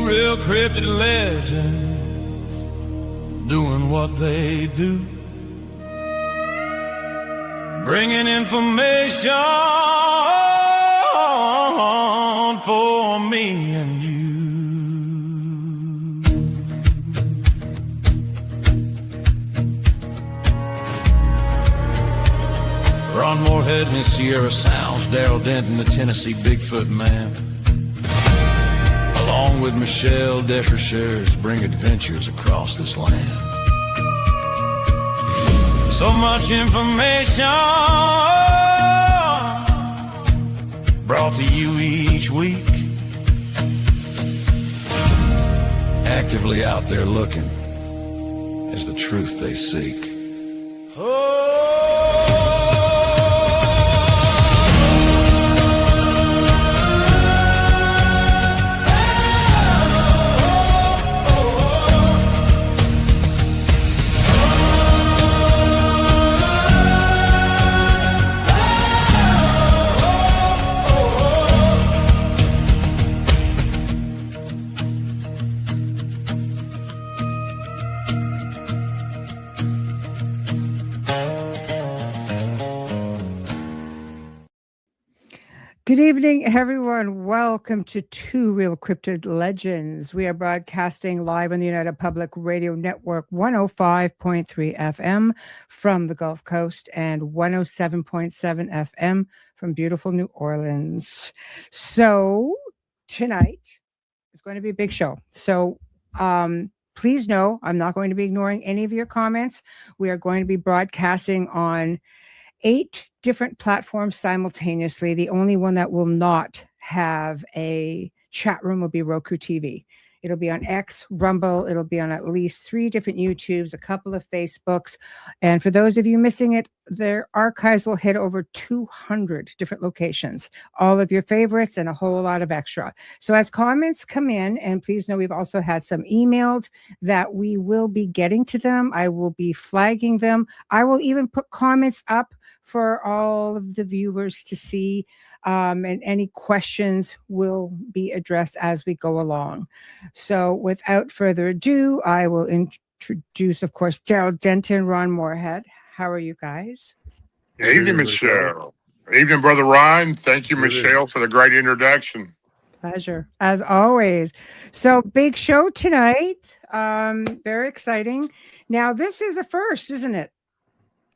real cryptid legends doing what they do, bringing information for me and you. Ron Morehead and his Sierra Sounds, Darrell, Denton, the Tennessee Bigfoot Man, along with Michelle, Desrochers, bring adventures across this land. So much information brought to you each week, actively out there looking as the truth they seek. Good evening, everyone. Welcome to Two Real Cryptid Legends. We are broadcasting live on the United Public Radio Network, 105.3 FM from the Gulf Coast and 107.7 FM from beautiful New Orleans. So tonight is going to be a big show. So please know I'm not going to be ignoring any of your comments. We are going to be broadcasting on 8 different platforms simultaneously. The only one that will not have a chat room will be Roku TV. It'll be on X, Rumble. It'll be on at least 3 different YouTubes, a couple of Facebooks. And for those of you missing it, their archives will hit over 200 different locations, all of your favorites and a whole lot of extra. So as comments come in, and please know we've also had some emailed that we will be getting to them. I will be flagging them. I will even put comments up for all of the viewers to see, and any questions will be addressed as we go along. So without further ado, I will introduce, of course, Darrell, Denton, Ron Morehead. How are you guys? Evening, Michelle. Evening, Brother Ryan. Thank you, Michelle, for the great introduction. Pleasure, as always. So big show tonight. Very exciting. Now, this is a first, isn't it?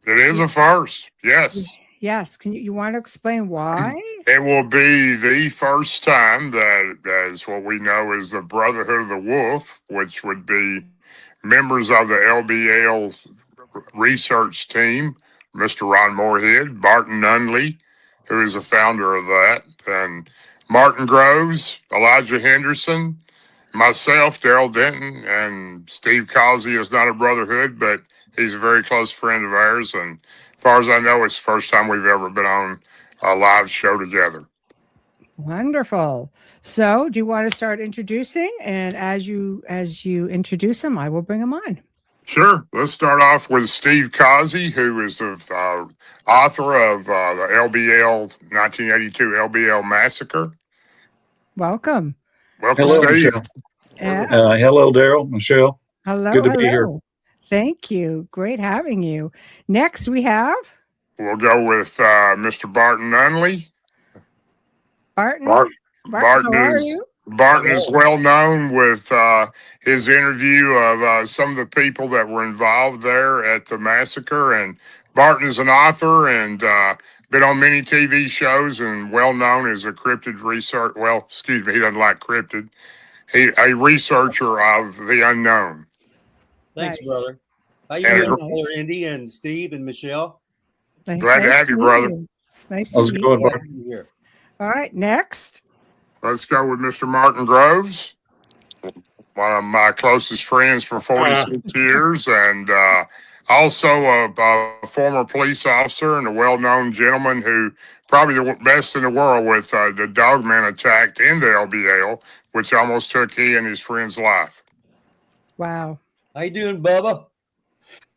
It is a first, yes. Yes. Can you want to explain why? It will be the first time that, as what we know as the Brotherhood of the Wolf, which would be members of the LBL research team, Mr. Ron Morehead, Barton Nunnelly, who is the founder of that, and Martin Groves, Elijah Henderson, myself, Darrell Denton, and Steve Causey is not a brotherhood, but he's a very close friend of ours. And as far as I know, it's the first time we've ever been on a live show together. Wonderful. So do you want to start introducing? And as you introduce them, I will bring them on. Sure. Let's start off with Steve Causey, who is the author of the LBL 1982 LBL Massacre. Welcome. Welcome, hello, Steve. Yeah. Hello, Darrell, Michelle. Hello. Good to be here. Thank you. Great having you. Next, we have We'll go with Mr. Barton Nunnelly. Barton. Barton is well known with his interview of some of the people that were involved there at the massacre. And Barton is an author and been on many TV shows and well known as a cryptid researcher. Well, excuse me, he doesn't like cryptid. A researcher of the unknown. Thanks, Nice. brother. How you doing, Brother Indy and Steve and Michelle? Glad to have you, brother. Nice How's to it meet going, you. Barton? Here. All right, next. Let's go with Mr. Martin Groves, one of my closest friends for 46 years, and also a former police officer and a well-known gentleman who probably the best in the world with the dogman attack in the LBL, which almost took he and his friend's life. Wow. How you doing, Bubba?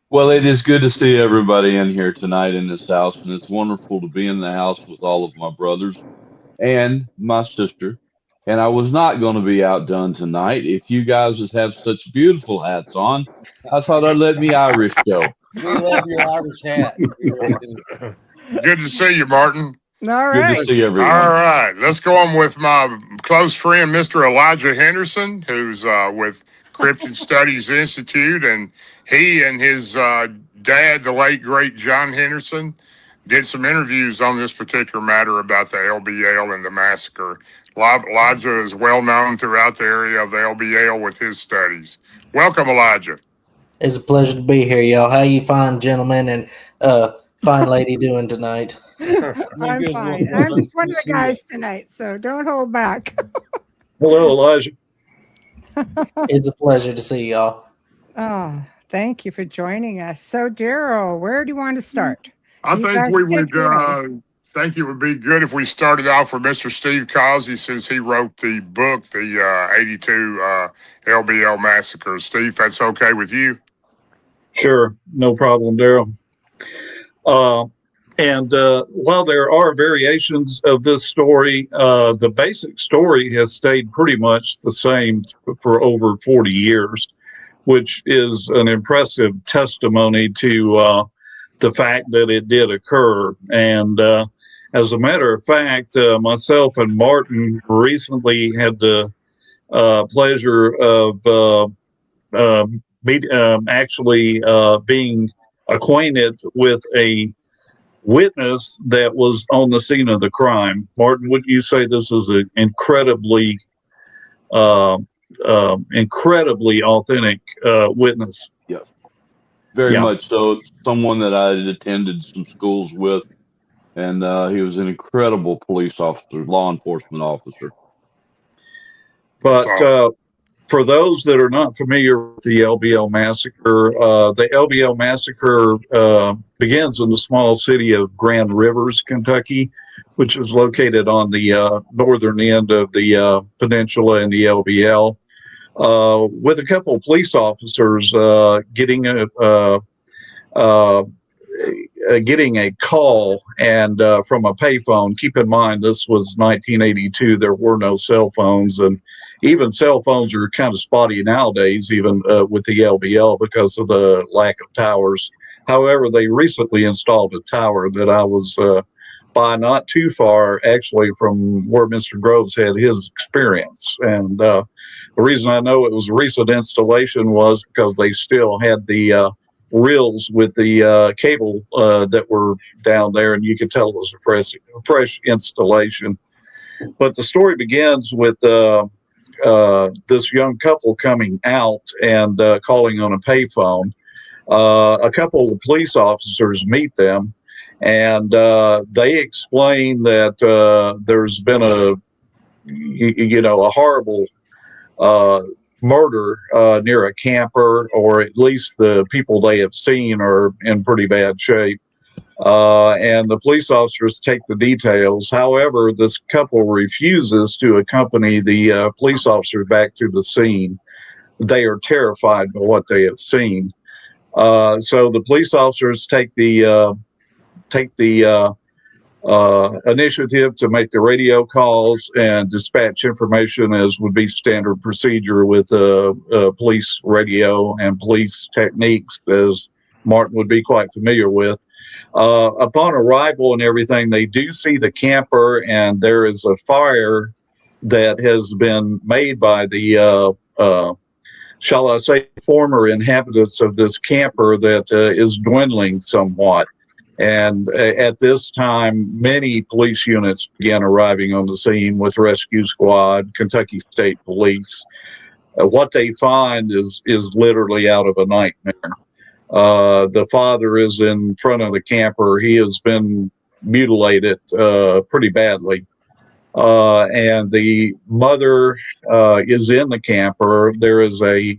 Well, it is good to see everybody in here tonight in this house, and it's wonderful to be in the house with all of my brothers and my sister, and I was not going to be outdone tonight. If you guys just have such beautiful hats on, I thought I'd let me Irish show. We love your Irish hat. We really do. Good to see you, Martin. All Good right. to see everyone. All right, let's go on with my close friend, Mr. Elijah Henderson, who's with Cryptid Studies Institute, and he and his dad, the late great John Henderson, did some interviews on this particular matter about the LBL and the massacre. Elijah is well known throughout the area of the LBL with his studies. Welcome, Elijah. It's a pleasure to be here, y'all. How you fine gentlemen and fine lady doing tonight? I'm good. fine. Well, I'm just one of nice the to see you. guys tonight, so don't hold back. Hello, Elijah. It's a pleasure to see y'all. Oh, thank you for joining us. So, Darrell, where do you want to start? I You think guys we take would it away. think it would be good if we started off with Mr. Steve Causey, since he wrote the book, the 82 LBL Massacre. Steve, that's okay with you? Sure, no problem, Darrell. And while there are variations of this story, the basic story has stayed pretty much the same for over 40 years, which is an impressive testimony to the fact that it did occur. And as a matter of fact, myself and Martin recently had the pleasure of actually being acquainted with a witness that was on the scene of the crime. Martin, wouldn't you say this is an incredibly authentic witness? Yes, very Yeah. much so. Someone that I had attended some schools with, and he was an incredible police officer, law enforcement officer. But That's awesome. for those that are not familiar with the LBL Massacre, the LBL Massacre begins in the small city of Grand Rivers, Kentucky, which is located on the northern end of the peninsula in the LBL, with a couple of police officers getting a call and from a payphone. Keep in mind, this was 1982. There were no cell phones, and even cell phones are kind of spotty nowadays, even with the LBL, because of the lack of towers. However, they recently installed a tower that I was by not too far, actually, from where Mr. Groves had his experience. And the reason I know it was a recent installation was because they still had the reels with the cable that were down there, and you could tell it was a fresh installation. But the story begins with this young couple coming out and calling on a payphone. A couple of police officers meet them, and they explain that there's been a horrible murder near a camper, or at least the people they have seen are in pretty bad shape. And the police officers take the details. However, this couple refuses to accompany the police officers back to the scene. They are terrified by what they have seen. So the police officers take the initiative to make the radio calls and dispatch information as would be standard procedure with police radio and police techniques, as Martin would be quite familiar with. Upon arrival and everything, they do see the camper, and there is a fire that has been made by the, shall I say, former inhabitants of this camper that is dwindling somewhat. And at this time, many police units began arriving on the scene with rescue squad, Kentucky State Police. What they find is literally out of a nightmare. The father is in front of the camper. He has been mutilated pretty badly. And the mother is in the camper. There is a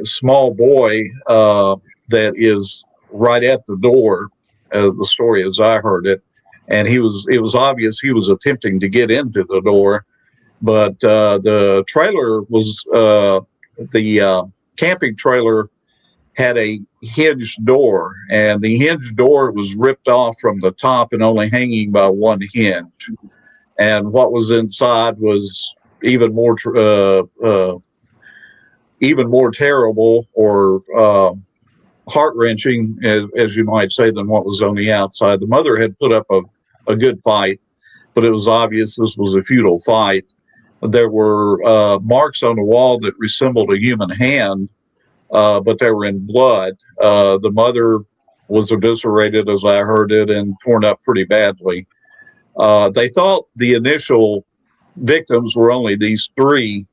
small boy that is right at the door, the story as I heard it. And it was obvious he was attempting to get into the door, but the trailer was, the camping trailer had a hinged door, and the hinged door was ripped off from the top and only hanging by one hinge. and what was inside was even more terrible or heart-wrenching, as you might say, than what was on the outside. The mother had put up a good fight, but it was obvious this was a futile fight. There were marks on the wall that resembled a human hand, but they were in blood. The mother was eviscerated, as I heard it, and torn up pretty badly. They thought the initial victims were only these three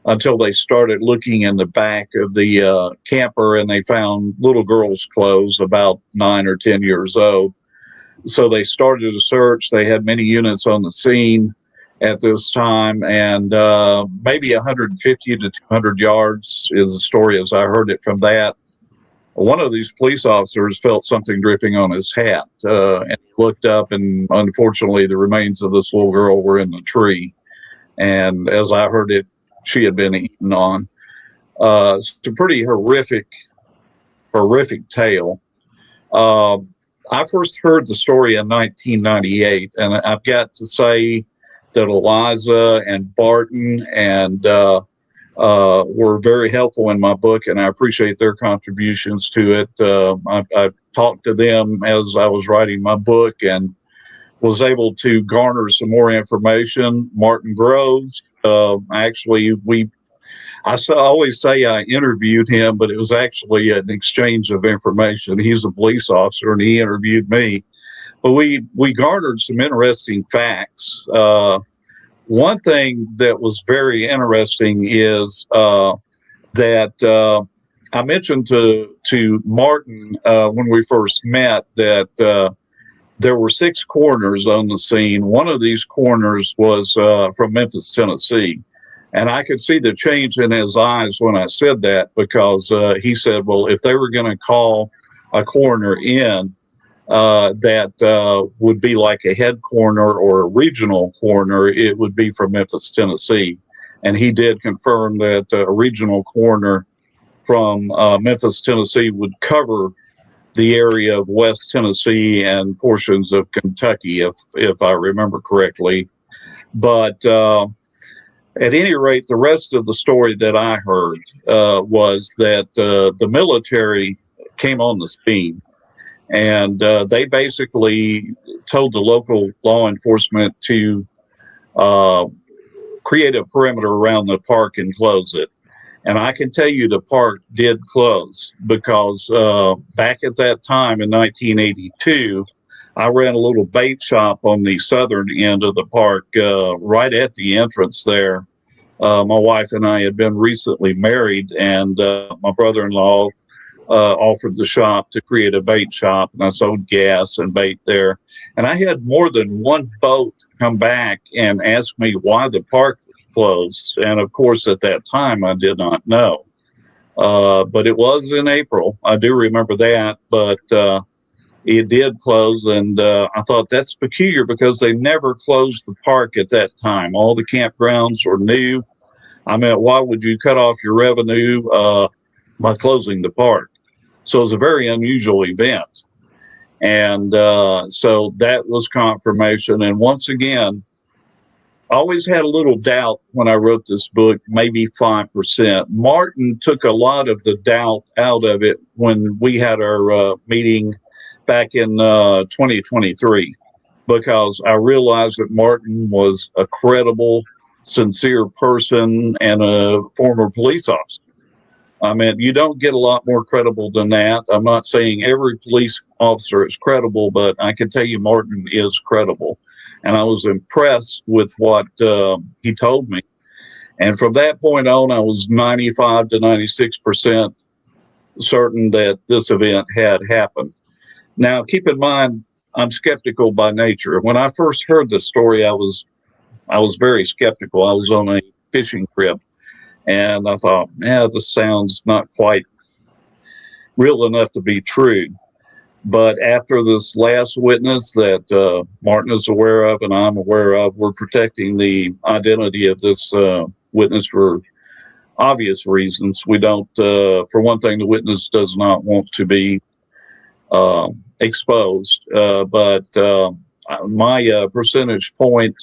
until they started looking in the back of the camper, and they found little girls' clothes about 9 or 10 years old. So they started a search. They had many units on the scene at this time, and maybe 150 to 200 yards is the story as I heard it from that. One of these police officers felt something dripping on his hat, and he looked up, and unfortunately the remains of this little girl were in the tree. And as I heard it, she had been eaten on. It's a pretty horrific tale. I first heard the story in 1998, and I've got to say that Eliza and Barton and were very helpful in my book, and I appreciate their contributions to it. I talked to them as I was writing my book and was able to garner some more information. Martin Groves, actually, I always say I interviewed him, but it was actually an exchange of information. He's a police officer, and he interviewed me. But we garnered some interesting facts. One thing that was very interesting is that I mentioned to Martin when we first met that there were 6 coroners on the scene. One of these coroners was from Memphis, Tennessee. And I could see the change in his eyes when I said that, because he said, well, if they were going to call a coroner in, that would be like a head coroner or a regional coroner, it would be from Memphis, Tennessee. And he did confirm that a regional coroner from Memphis, Tennessee would cover the area of West Tennessee and portions of Kentucky, if I remember correctly. But at any rate, the rest of the story that I heard was that the military came on the scene, and they basically told the local law enforcement to create a perimeter around the park and close it. And I can tell you the park did close, because back at that time in 1982, I ran a little bait shop on the southern end of the park, right at the entrance there. My wife and I had been recently married, and my brother-in-law offered the shop to create a bait shop, and I sold gas and bait there. And I had more than one boat come back and ask me why the park was closed. And of course, at that time, I did not know. But it was in April. I do remember that, but it did close. And I thought that's peculiar, because they never closed the park at that time. All the campgrounds were new. I mean, why would you cut off your revenue by closing the park? So it was a very unusual event. And so that was confirmation. And once again, I always had a little doubt when I wrote this book, maybe 5%. Martin took a lot of the doubt out of it when we had our meeting back in 2023, because I realized that Martin was a credible, sincere person and a former police officer. I mean, you don't get a lot more credible than that. I'm not saying every police officer is credible, but I can tell you Martin is credible. And I was impressed with what he told me. And from that point on, I was 95 to 96% certain that this event had happened. Now, keep in mind, I'm skeptical by nature. When I first heard the story, I was very skeptical. I was on a fishing trip, and I thought, this sounds not quite real enough to be true. But after this last witness that Martin is aware of and I'm aware of, we're protecting the identity of this witness for obvious reasons. We don't, for one thing, the witness does not want to be exposed. But my percentage point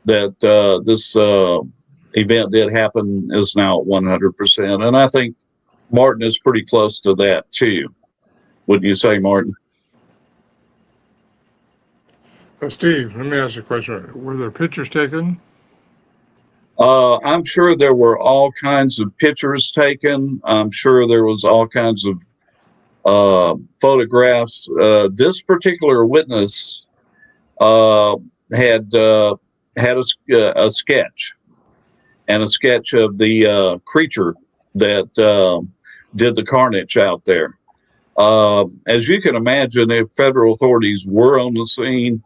that this event did happen is now at 100%. And I think Martin is pretty close to that too. Wouldn't you say, Martin? Steve, let me ask you a question. Were there pictures taken? I'm sure there were all kinds of pictures taken. I'm sure there was all kinds of photographs. This particular witness had a sketch, and a sketch of the creature that did the carnage out there. As you can imagine, if federal authorities were on the scene,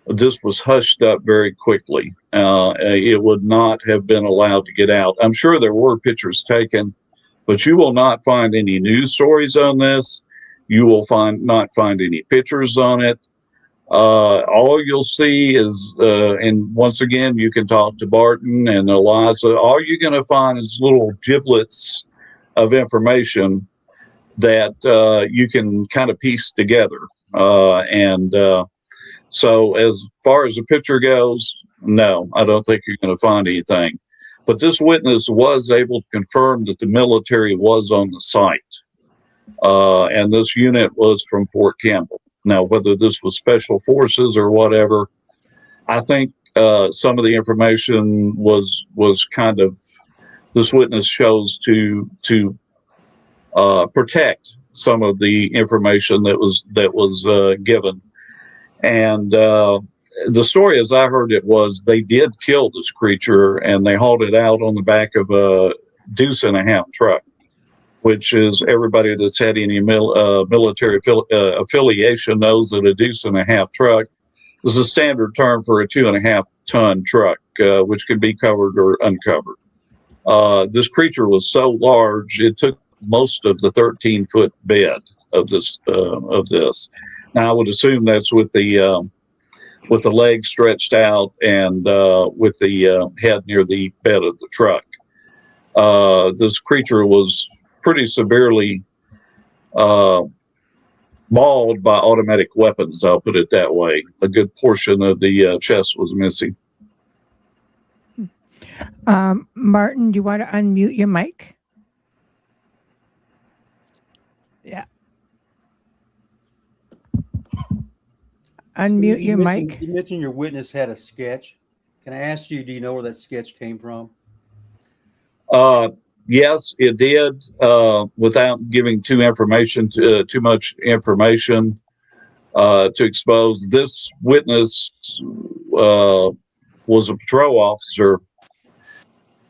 this was hushed up very quickly. It would not have been allowed to get out. I'm sure there were pictures taken, but you will not find any news stories on this. You will not find any pictures on it. All you'll see is, and once again, you can talk to Barton and Eliza, all you're going to find is little giblets of information that you can kind of piece together. So as far as the picture goes, no, I don't think you're going to find anything. But this witness was able to confirm that the military was on the site. And this unit was from Fort Campbell. Now, whether this was special forces or whatever, I think some of the information was kind of, this witness chose to protect some of the information that was given. And the story, as I heard it, was they did kill this creature and they hauled it out on the back of a deuce-and-a-half truck, which is, everybody that's had any military affiliation knows that a deuce-and-a-half truck is a standard term for a 2.5-ton truck, which can be covered or uncovered. This creature was so large, it took most of the 13-foot bed of this. Now, I would assume that's with the legs stretched out and with the head near the bed of the truck. This creature was pretty severely mauled by automatic weapons, I'll put it that way. A good portion of the chest was missing. Martin, do you want to unmute your mic? Yeah. Unmute your mic. You mentioned your witness had a sketch. Can I ask you, do you know where that sketch came from? Yes, it did. Without giving too much information to expose, this witness was a patrol officer,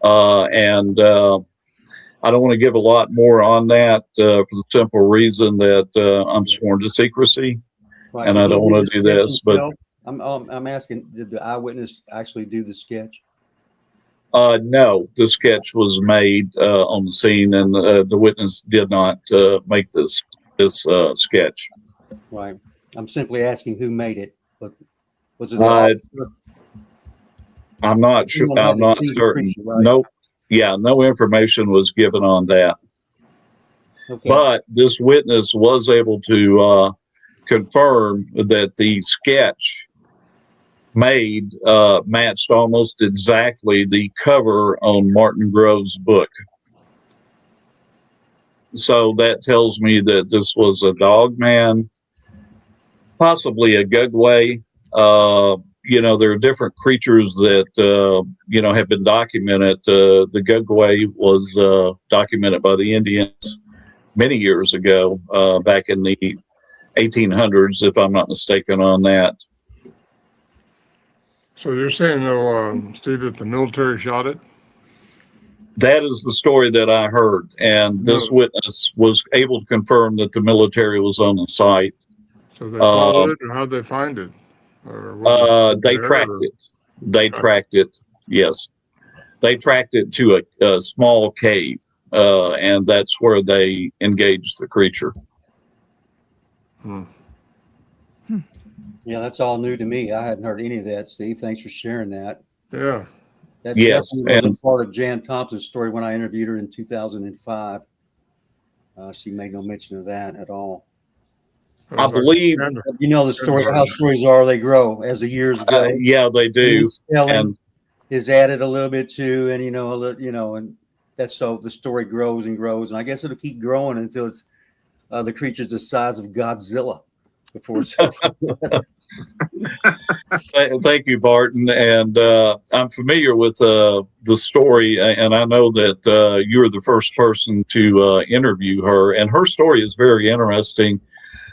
and I don't want to give a lot more on that for the simple reason that I'm sworn to secrecy. Right. And I don't want to do this, but I'm asking, did the eyewitness actually do the sketch? No, the sketch was made on the scene, and the witness did not make this sketch. Right. I'm simply asking who made it. But was it? I'm not sure. I'm not certain. Right? Nope. Yeah, no information was given on that. Okay. But this witness was able to confirm that the sketch made matched almost exactly the cover on Martin Grove's book. So that tells me that this was a dog man, possibly a gugway. There are different creatures that have been documented. The gugway was documented by the Indians many years ago, back in the 1800s, if I'm not mistaken on that. So you're saying, though, Steve, that the military shot it? That is the story that I heard, and this witness was able to confirm that the military was on the site. So they followed it, or how'd they find it? Or they tracked it. They tracked it. Yes, they tracked it to a small cave, and that's where they engaged the creature. Yeah, that's all new to me. I hadn't heard any of that, Steve. Thanks for sharing that. Yeah. That yes, definitely was part of Jan Thompson's story when I interviewed her in 2005. She made no mention of that at all. I believe, You know the story, how stories are, they grow as the years go. yeah, they do. And is added a little bit too, and and that's so the story grows and grows, and I guess it'll keep growing until it's the creature's the size of Godzilla before it's over. Thank you, Barton. And I'm familiar with the story, and I know that you were the first person to interview her, and her story is very interesting.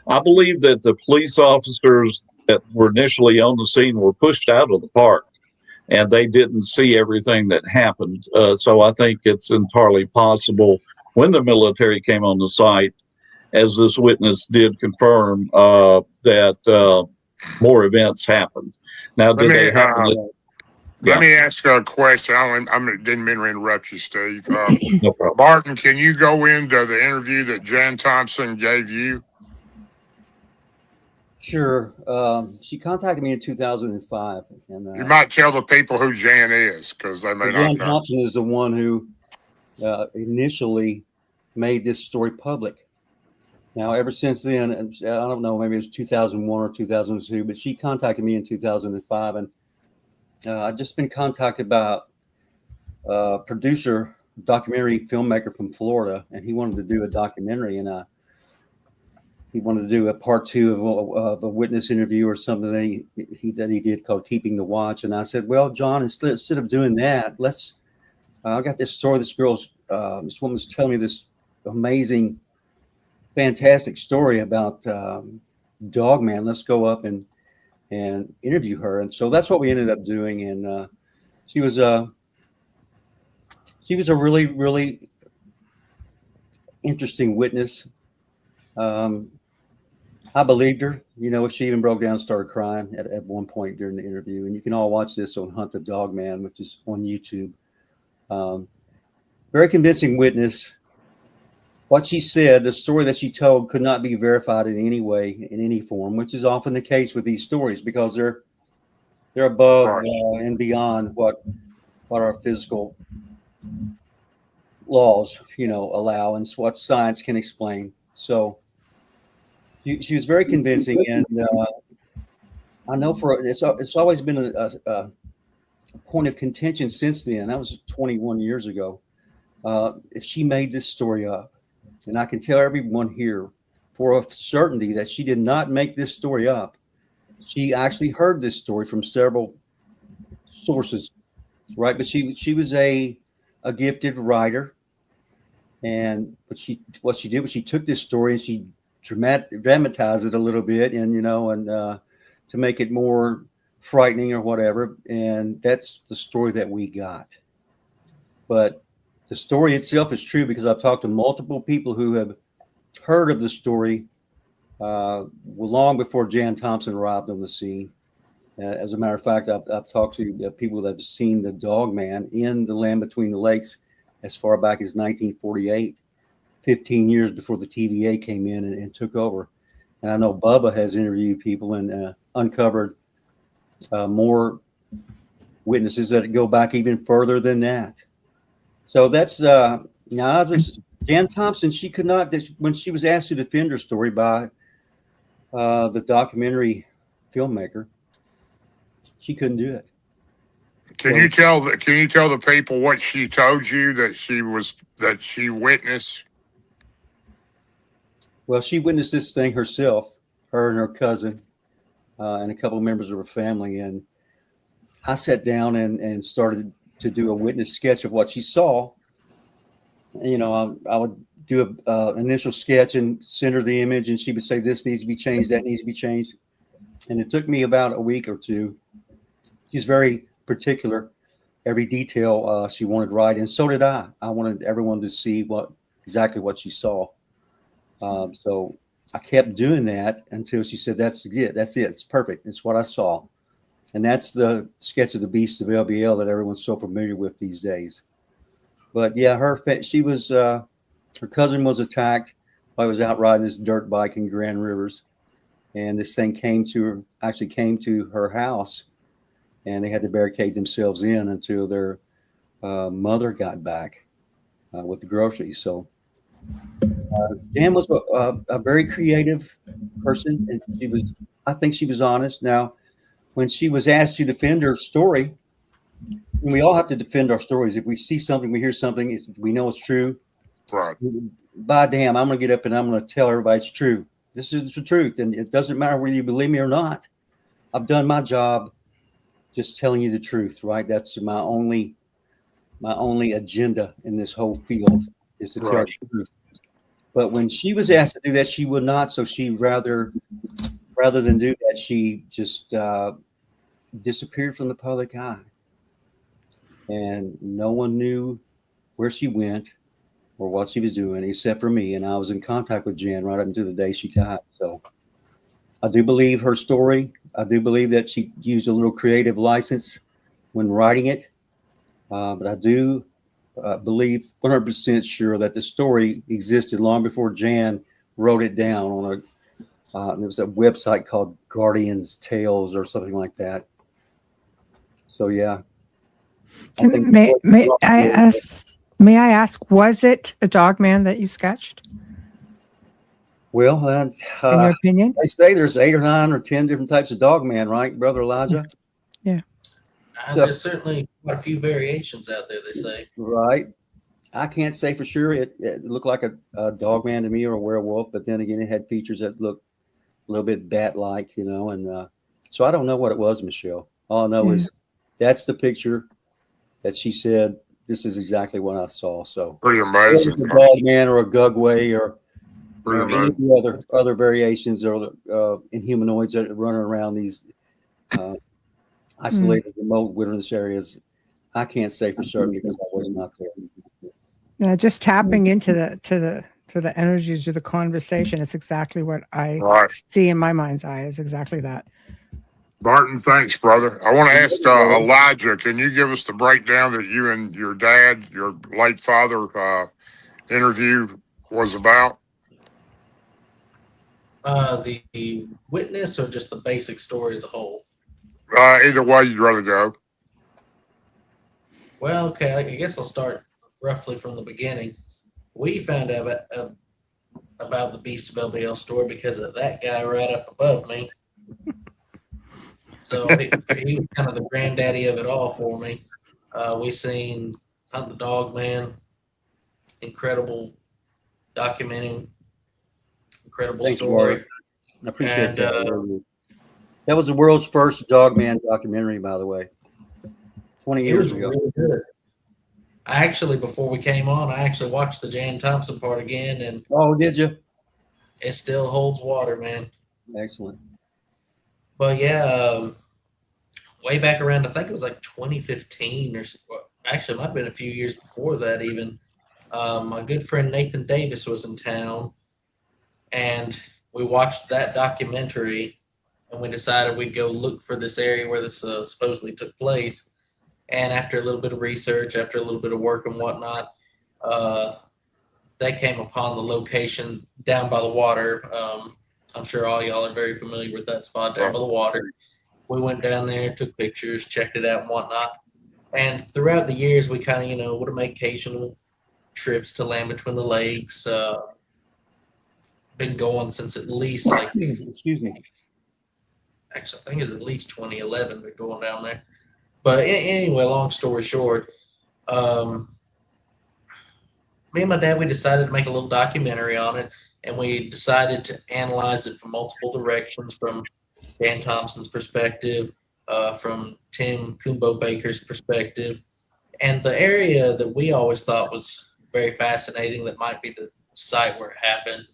I believe that the police officers that were initially on the scene were pushed out of the park, and they didn't see everything that happened. So I think it's entirely possible when the military came on the site, as this witness did confirm, that more events happened. Now, did they happen? Let me ask a question. I didn't mean to interrupt you, Steve. No problem. Barton, can you go into the interview that Jan Thompson gave you? Sure. She contacted me in 2005. And, you might tell the people who Jan is, because they may not know. Jan Thompson is the one who initially made this story public. Now, ever since then, I don't know, maybe it was 2001 or 2002, but she contacted me in 2005, and I've just been contacted by a producer, documentary filmmaker from Florida, and he wanted to do a documentary, and he wanted to do a part 2 of a witness interview or something that he did called Keeping the Watch. And I said, well, John, instead of doing that, I got this story. This woman's telling me this amazing, fantastic story about Dogman. Let's go up and interview her. And so that's what we ended up doing. And she was a really, really interesting witness. I believed her. She even broke down and started crying at one point during the interview. And you can all watch this on Hunt the Dogman, which is on YouTube. Very convincing witness. What she said, the story that she told, could not be verified in any way, in any form, which is often the case with these stories because they're above and beyond what our physical laws, allow, and what science can explain. So she was very convincing, and I know it's always been a point of contention since then. That was 21 years ago. If she made this story up. And I can tell everyone here for a certainty that she did not make this story up. She actually heard this story from several sources, right? But she was a gifted writer, and what she did was she took this story and she dramatized it a little bit, and to make it more frightening or whatever. And that's the story that we got. But the story itself is true because I've talked to multiple people who have heard of the story long before Jan Thompson arrived on the scene. As a matter of fact, I've talked to people that have seen the Dogman in the Land Between the Lakes as far back as 1948, 15 years before the TVA came in and took over. And I know Bubba has interviewed people and uncovered more witnesses that go back even further than that. So that's Jan Thompson. She could not, when she was asked to defend her story by the documentary filmmaker, she couldn't do it. Can you tell the people what she told you that she witnessed? Well, she witnessed this thing herself, her and her cousin, and a couple of members of her family. And I sat down and started to do a witness sketch of what she saw. I would do an initial sketch and send her the image, and she would say, this needs to be changed, that needs to be changed. And it took me about a week or two. She's very particular. Every detail she wanted right, and so did I. I wanted everyone to see exactly what she saw. So I kept doing that until she said, that's it. It's perfect. It's what I saw. And that's the sketch of the beast of LBL that everyone's so familiar with these days. But yeah, her cousin was attacked while he was out riding his dirt bike in Grand Rivers. And this thing came to her house, and they had to barricade themselves in until their mother got back with the groceries. So Jan was a very creative person, and I think she was honest. Now, when she was asked to defend her story, and we all have to defend our stories. If we see something, we hear something, we know it's true. Right. By damn, I'm going to get up and I'm going to tell everybody it's true. This is the truth, and it doesn't matter whether you believe me or not. I've done my job, just telling you the truth. Right? That's my only agenda in this whole field is to tell the truth. But when she was asked to do that, she would not. So she rather than do that, she just disappeared from the public eye, and no one knew where she went or what she was doing except for me. And I was in contact with Jan right up until the day she died. So I do believe her story. I do believe that she used a little creative license when writing it. But I do believe 100% sure that the story existed long before Jan wrote it down on there was a website called Guardian's Tales or something like that. So yeah. May I ask, was it a dog man that you sketched? Well, in your opinion, they say there's 8 or 9 or 10 different types of dog man, right, Brother Elijah? Yeah. There's certainly quite a few variations out there, they say. Right. I can't say for sure. It looked like a dog man to me or a werewolf, but then again, it had features that looked a little bit bat-like, and so I don't know what it was, Michelle. All I know is that's the picture that she said, this is exactly what I saw. So Pretty amazing. A dog man or a gugway or any of the other variations or inhumanoids that are running around these isolated, remote wilderness areas. I can't say for certain because I was not there. Yeah, just tapping into the energies of the conversation. It's exactly what I see in my mind's eye. Is exactly that. Barton, thanks, brother. I want to ask Elijah, can you give us the breakdown that you and your dad, your late father, interview was about? The witness or just the basic story as a whole? Either way you'd rather go. Well, okay, I guess I'll start roughly from the beginning. We found out about the Beast of LBL story because of that guy right up above me. So he was kind of the granddaddy of it all for me. We seen Hunt the Dog Man, incredible documenting, incredible story. I appreciate that. That was the world's first Dogman documentary, by the way. 20 years ago. Really good. I actually, before we came on, I actually watched the Jan Thompson part again, and did you? It still holds water, man. Excellent. But yeah, way back around, I think it was like 2015 or actually it might have been a few years before that even. My good friend Nathan Davis was in town, and we watched that documentary, and we decided we'd go look for this area where this supposedly took place. And after a little bit of research, after a little bit of work and whatnot, they came upon the location down by the water. I'm sure all y'all are very familiar with that spot down by the water. We went down there, took pictures, checked it out and whatnot. And throughout the years, we kind of, would make occasional trips to Land Between the Lakes. Been going since at least excuse me. Actually, I think it's at least 2011 they're going down there. But anyway, long story short, me and my dad, we decided to make a little documentary on it, and we decided to analyze it from multiple directions, from Jan Thompson's perspective, from Tim Kumbo Baker's perspective. And the area that we always thought was very fascinating, that might be the site where it happened,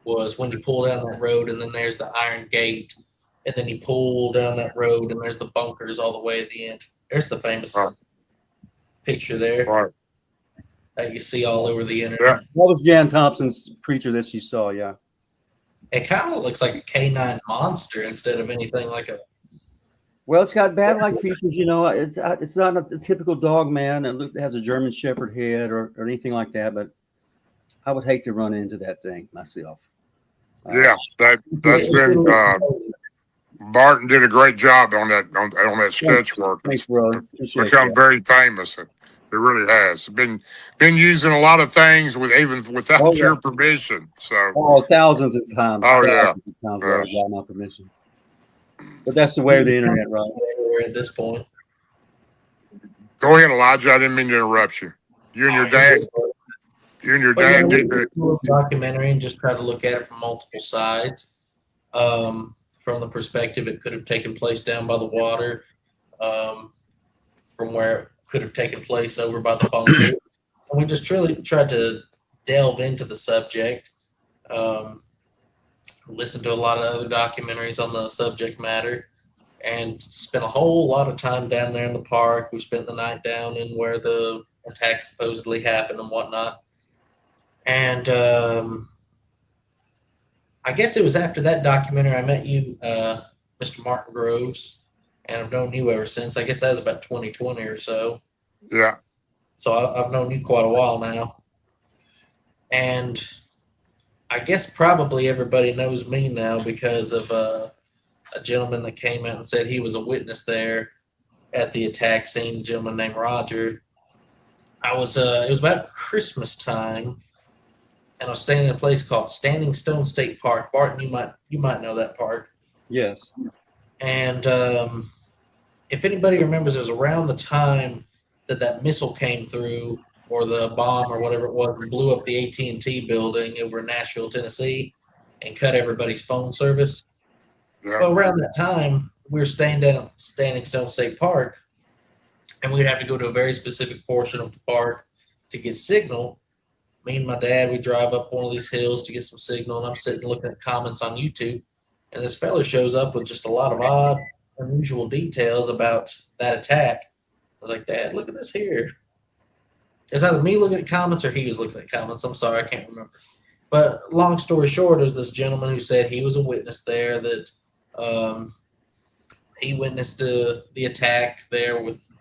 was when you pull down that road and then there's the Iron Gate, and then you pull down that road and there's the bunkers all the way at the end. There's the famous picture there that you see all over the internet. That was Jan Thompson's creature that you saw, yeah. It kind of looks like a canine monster instead of anything like a... Well, it's got bat-like features, It's not a typical dog man that has a German Shepherd head or anything like that, but I would hate to run into that thing myself. That's been... Barton did a great job on that sketch work. Thanks, brother. It's become very famous. It really has been using a lot of things without your permission. So thousands of times. Oh, yeah. Thousands of times without my permission. But that's the way of the internet, right? We're at this point. Go ahead, Elijah. I didn't mean to interrupt you. You and your dad did a documentary and just try to look at it from multiple sides. From the perspective it could have taken place down by the water, from where it could have taken place over by the bunker. And we just truly tried to delve into the subject. Listen to a lot of other documentaries on the subject matter, and spent a whole lot of time down there in the park. We spent the night down in where the attack supposedly happened and whatnot. And I guess it was after that documentary I met you, Mr. Martin Groves, and I've known you ever since. I guess that was about 2020 or so. Yeah. So I've known you quite a while now. And I guess probably everybody knows me now because of a gentleman that came out and said he was a witness there at the attack scene, a gentleman named Roger. It was about Christmas time, and I was staying in a place called Standing Stone State Park. Barton, you might know that park. Yes. And if anybody remembers, it was around the time that missile came through, or the bomb or whatever it was, and blew up the AT&T building over in Nashville, Tennessee, and cut everybody's phone service. Yeah. Well, around that time, we were staying down at Standing Stone State Park, and we'd have to go to a very specific portion of the park to get signal. Me and my dad, we drive up one of these hills to get some signal, and I'm sitting looking at comments on YouTube, and this fella shows up with just a lot of odd, unusual details about that attack. I was like, Dad, look at this here. It's either me looking at comments or he was looking at comments. I'm sorry, I can't remember. But long story short, there's this gentleman who said he was a witness there, that he witnessed the attack there with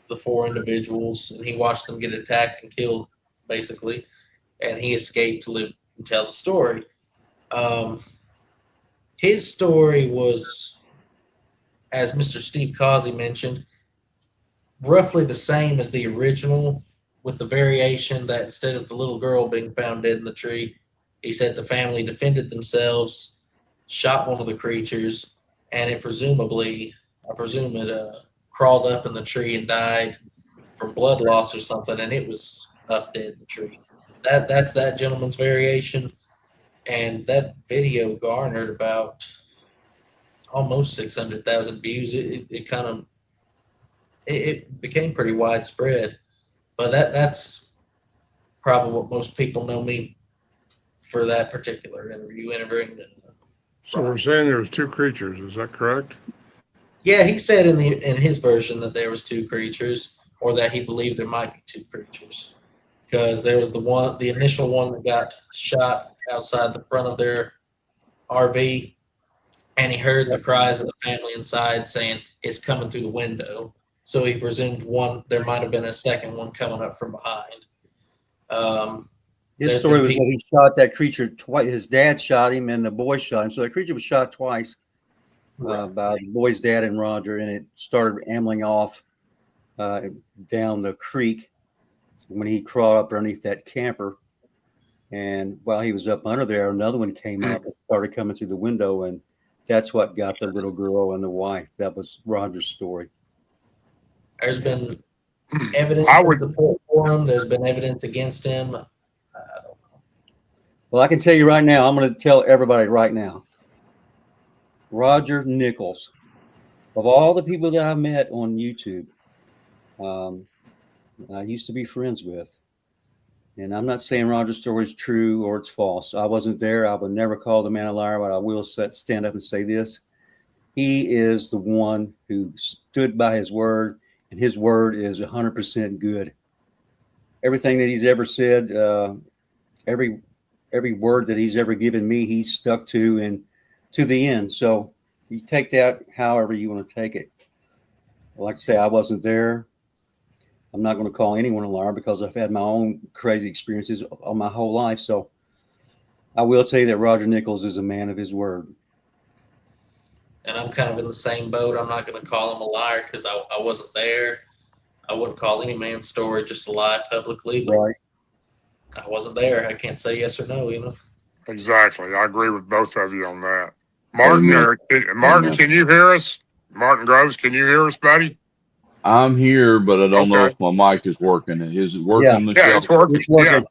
the 4 individuals, and he watched them get attacked and killed, basically, and he escaped to live and tell the story. His story was, as Mr. Steve Causey mentioned, roughly the same as the original, with the variation that instead of the little girl being found dead in the tree, he said the family defended themselves, shot one of the creatures, and I presume it crawled up in the tree and died from blood loss or something, and it was up dead in the tree. That's that gentleman's variation, and that video garnered about almost 600,000 views. It became pretty widespread. But that's probably what most people know me for, that particular interviewing them. So we're saying there was 2 creatures. Is that correct? Yeah, he said in his version that there was 2 creatures, or that he believed there might be 2 creatures, because there was the initial one that got shot outside the front of their RV, and he heard the cries of the family inside saying it's coming through the window. So he presumed there might have been a second one coming up from behind. His story was that he shot that creature twice. His dad shot him, and the boy shot him. So the creature was shot twice by the boy's dad and Roger, and it started ambling off down the creek when he crawled up underneath that camper. And while he was up under there, another one came up and started coming through the window, and that's what got the little girl and the wife. That was Roger's story. There's been evidence to support for him. There's been evidence against him. I don't know. Well, I can tell you right now, I'm going to tell everybody right now. Roger Nichols, of all the people that I met on YouTube, I used to be friends with. And I'm not saying Roger's story is true or it's false. I wasn't there. I would never call the man a liar, but I will stand up and say this. He is the one who stood by his word, and his word is 100% good. Everything that he's ever said, every word that he's ever given me, he's stuck to and to the end. So you take that however you want to take it. Like I say, I wasn't there. I'm not going to call anyone a liar because I've had my own crazy experiences all my whole life. So I will tell you that Roger Nichols is a man of his word. And I'm kind of in the same boat. I'm not going to call him a liar because I wasn't there. I wouldn't call any man's story just a lie publicly, but Right. I wasn't there. I can't say yes or no, you know. Exactly. I agree with both of you on that. Martin, Amen. Martin, Amen. can you hear us? Martin Groves, can you hear us, buddy? I'm here, but I don't know Okay. if my mic is working. Is it Yeah. working, Yeah, Michelle? it's working. It's working.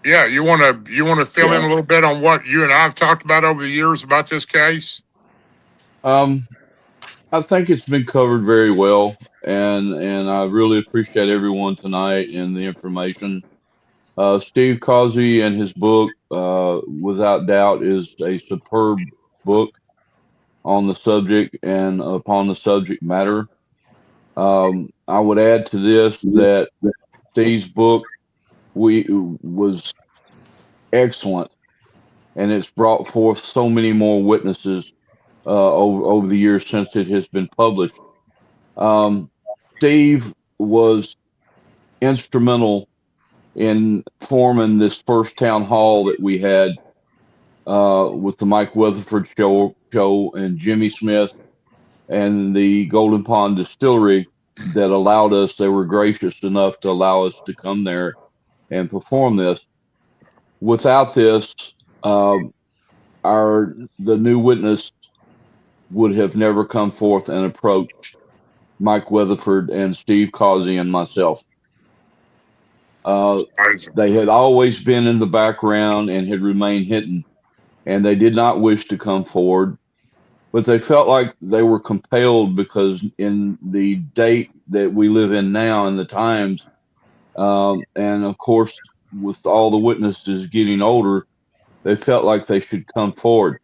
Yeah. You want to fill in Yeah. a little bit on what you and I have talked about over the years about this case? I think it's been covered very well, and I really appreciate everyone tonight and the information. Steve Causey and his book, without doubt, is a superb book on the subject and upon the subject matter. I would add to this that Steve's book was excellent, and it's brought forth so many more witnesses over the years since it has been published. Steve was instrumental in forming this first town hall that we had with the Mike Weatherford show and Jimmy Smith and the Golden Pond Distillery that allowed us. They were gracious enough to allow us to come there and perform this. Without this, the new witness would have never come forth and approached Mike Weatherford and Steve Causey and myself. They had always been in the background and had remained hidden, and they did not wish to come forward, but they felt like they were compelled because in the date that we live in now and the times, and of course, with all the witnesses getting older, they felt like they should come forward.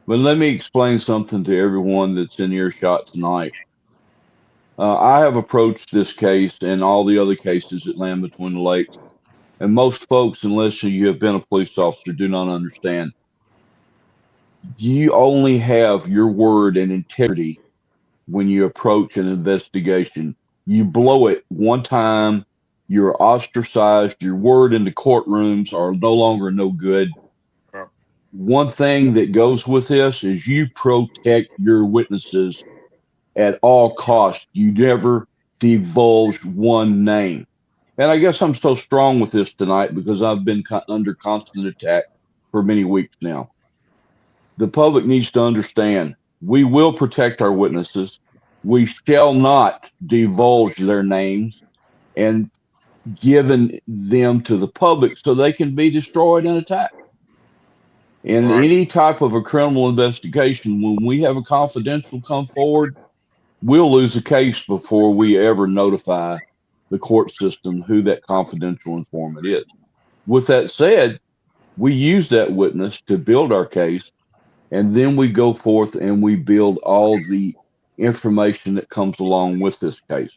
But let me explain something to everyone that's in earshot tonight. I have approached this case and all the other cases that land between the lakes. And most folks, unless you have been a police officer, do not understand. You only have your word and integrity when you approach an investigation. You blow it one time, you're ostracized, your word in the courtrooms are no longer no good. One thing that goes with this is you protect your witnesses at all costs. You never divulge one name. And I guess I'm so strong with this tonight because I've been under constant attack for many weeks now. The public needs to understand we will protect our witnesses. We shall not divulge their names and given them to the public so they can be destroyed and attacked. In any type of a criminal investigation, when we have a confidential come forward, we'll lose a case before we ever notify the court system who that confidential informant is. With that said, we use that witness to build our case, and then we go forth and we build all the information that comes along with this case.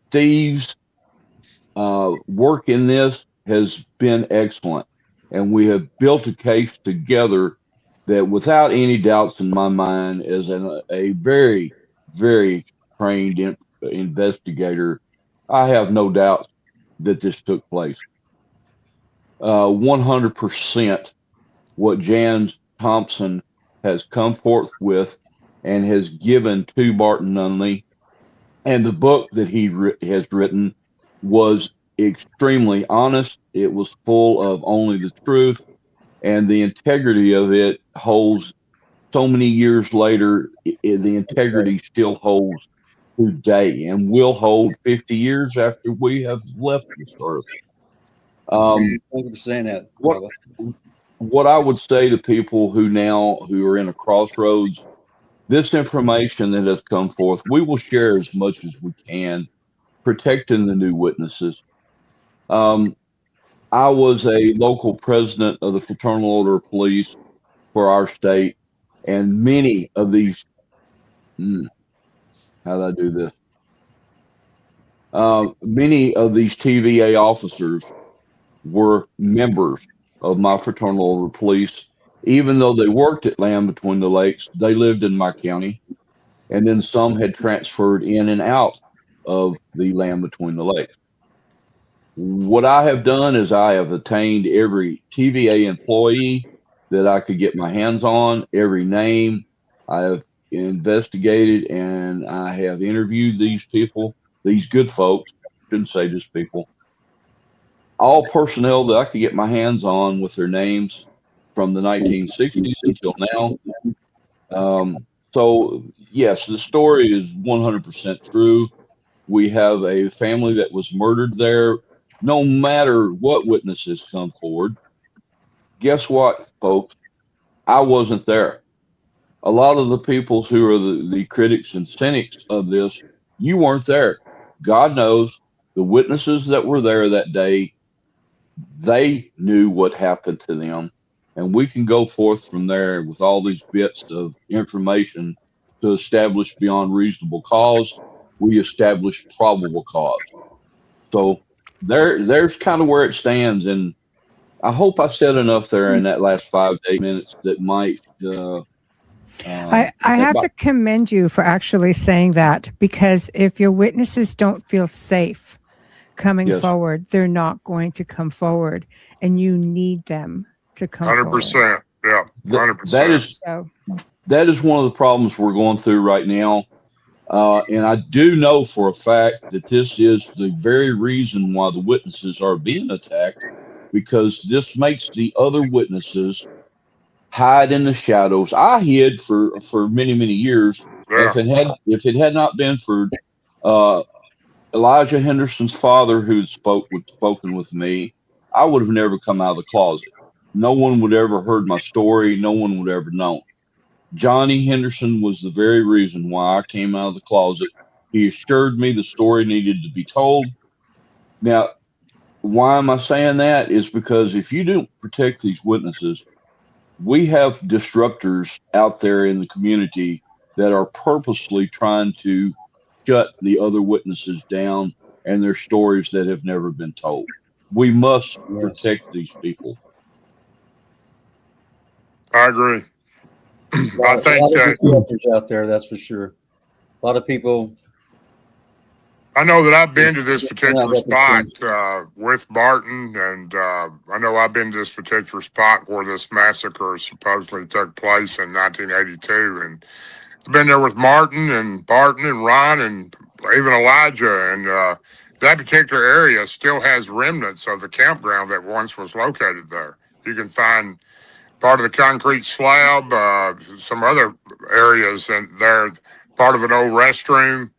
Steve's work in this has been excellent, and we have built a case together that, without any doubts in my mind, is a very, very trained investigator. I have no doubts that this took place. 100% what Jan Thompson has come forth with and has given to Barton Nunnelly, and the book that he has written was extremely honest. It was full of only the truth, and the integrity of it holds so many years later. The integrity still holds today and will hold 50 years after we have left this earth. Thank you for saying that. What I would say to people who are in a crossroads, this information that has come forth, we will share as much as we can, protecting the new witnesses. I was a local president of the Fraternal Order of Police for our state, and many of these, how do I do this? Many of these TVA officers were members of my Fraternal Order of Police. Even though they worked at Land Between the Lakes, they lived in my county, and then some had transferred in and out of the Land Between the Lakes. What I have done is I have attained every TVA employee that I could get my hands on, every name. I have investigated and I have interviewed these people, these good folks, shouldn't say just people, all personnel that I could get my hands on with their names from the 1960s until now. So yes, the story is 100% true. We have a family that was murdered there. No matter what witnesses come forward, guess what, folks? I wasn't there. A lot of the people who are the critics and cynics of this, you weren't there. God knows the witnesses that were there that day, they knew what happened to them. And we can go forth from there with all these bits of information to establish beyond reasonable cause. We establish probable cause. So there's kind of where it stands. And I hope I said enough there in that last 5 to 8 minutes that might. I have to commend you for actually saying that, because if your witnesses don't feel safe coming forward, they're not going to come forward, and you need them to come 100%. forward. Yeah, 100%. That is one of the problems we're going through right now. And I do know for a fact that this is the very reason why the witnesses are being attacked, because this makes the other witnesses hide in the shadows. I hid for many, many years. Yeah. If it had not been for Elijah Henderson's father, who spoken with me, I would have never come out of the closet. No one would ever heard my story. No one would ever know. Johnny Henderson was the very reason why I came out of the closet. He assured me the story needed to be told. Now, why am I saying that? Is because if you don't protect these witnesses, we have disruptors out there in the community that are purposely trying to shut the other witnesses down and their stories that have never been told. We must protect these people. I agree. I think a lot of disruptors out there, that's for sure. A lot of people. I know that I've been to this particular spot with Barton, and I know I've been to this particular spot where this massacre supposedly took place in 1982, and I've been there with Barton and Ron and even Elijah, and that particular area still has remnants of the campground that once was located there. You can find part of the concrete slab, some other areas in there, part of an old restroom.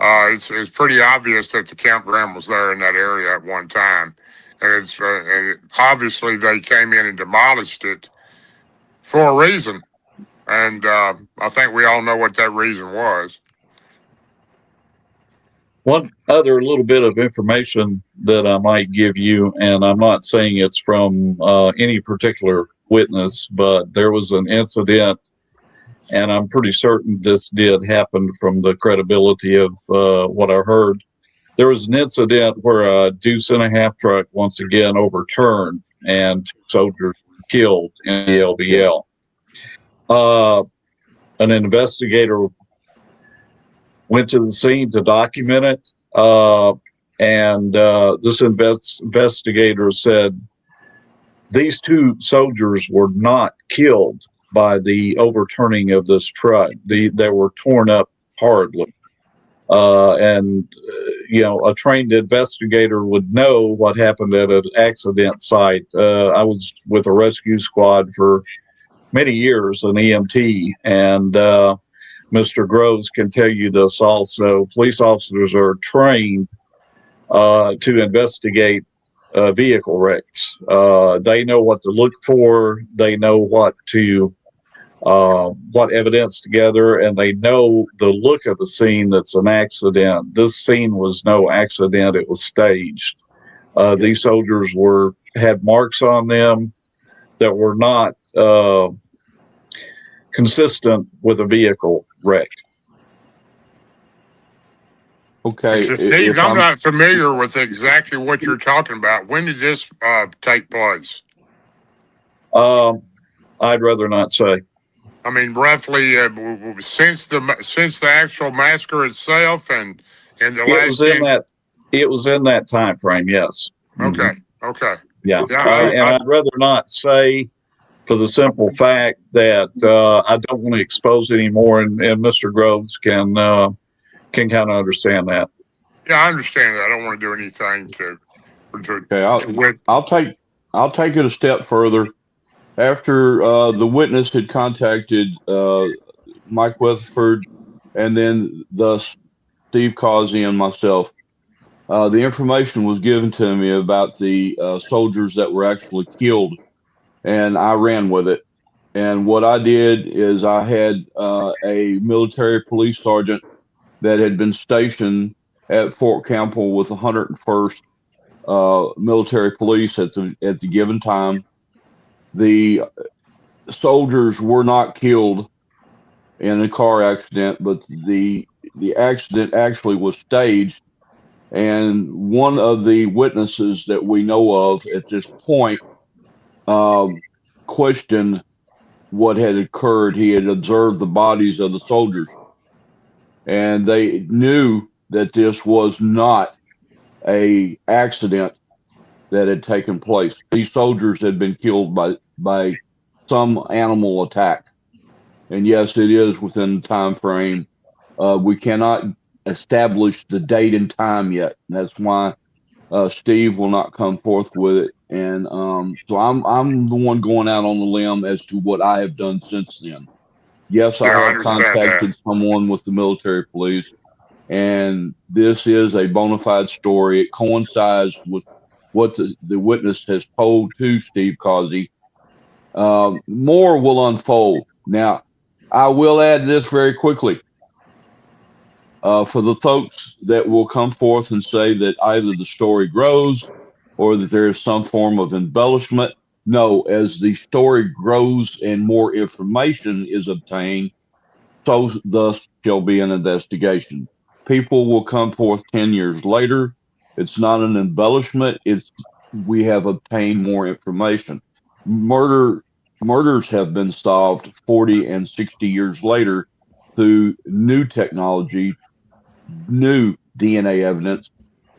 It's pretty obvious that the campground was there in that area at one time. And and obviously they came in and demolished it for a reason. And I think we all know what that reason was. One other little bit of information that I might give you, and I'm not saying it's from any particular witness, but there was an incident, and I'm pretty certain this did happen from the credibility of what I heard. There was an incident where a deuce-and-a-half truck once again overturned and 2 soldiers were killed in the LBL. An investigator went to the scene to document it, and this investigator said these 2 soldiers were not killed by the overturning of this truck. They were torn up horribly. And a trained investigator would know what happened at an accident site. I was with a rescue squad for many years, an EMT, and Mr. Groves can tell you this also. Police officers are trained to investigate vehicle wrecks. They know what to look for. They know what evidence to gather, and they know the look of the scene that's an accident. This scene was no accident. It was staged. These soldiers had marks on them that were not consistent with a vehicle wreck. Okay. Steve, I'm not familiar with exactly what you're talking about. When did this take place? I'd rather not say. I mean, roughly since the actual massacre itself, and in the last year. It was in that time frame. Yes. Okay. Mm-hmm. Okay. Yeah. I'd rather not say, for the simple fact that I don't want to expose anymore, and Mr. Groves can kind of understand that. Yeah, I understand that. I don't want to do anything to Okay, with. I'll take it a step further. After the witness had contacted Mike Weatherford and then thus Steve Causey and myself, the information was given to me about the soldiers that were actually killed, and I ran with it. And what I did is I had a military police sergeant that had been stationed at Fort Campbell with 101st military police at the given time. The soldiers were not killed in a car accident, but the accident actually was staged. And one of the witnesses that we know of at this point questioned what had occurred. He had observed the bodies of the soldiers, and they knew that this was not a accident that had taken place. These soldiers had been killed by some animal attack. And yes, it is within the time frame. We cannot establish the date and time yet. And that's why Steve will not come forth with it. And so I'm the one going out on the limb as to what I have done since then. Yes, I Yeah, I have understand contacted someone with the military police, and this is a bona fide story. It coincides with what the witness has told to Steve Causey. More will unfold. Now, I will add this very quickly. For the folks that will come forth and say that either the story grows or that there is some form of embellishment, no, as the story grows and more information is obtained, so thus shall be an investigation. People will come forth 10 years later. It's not an embellishment. It's we have obtained more information. Murders have been solved 40 and 60 years later through new technology, new DNA evidence,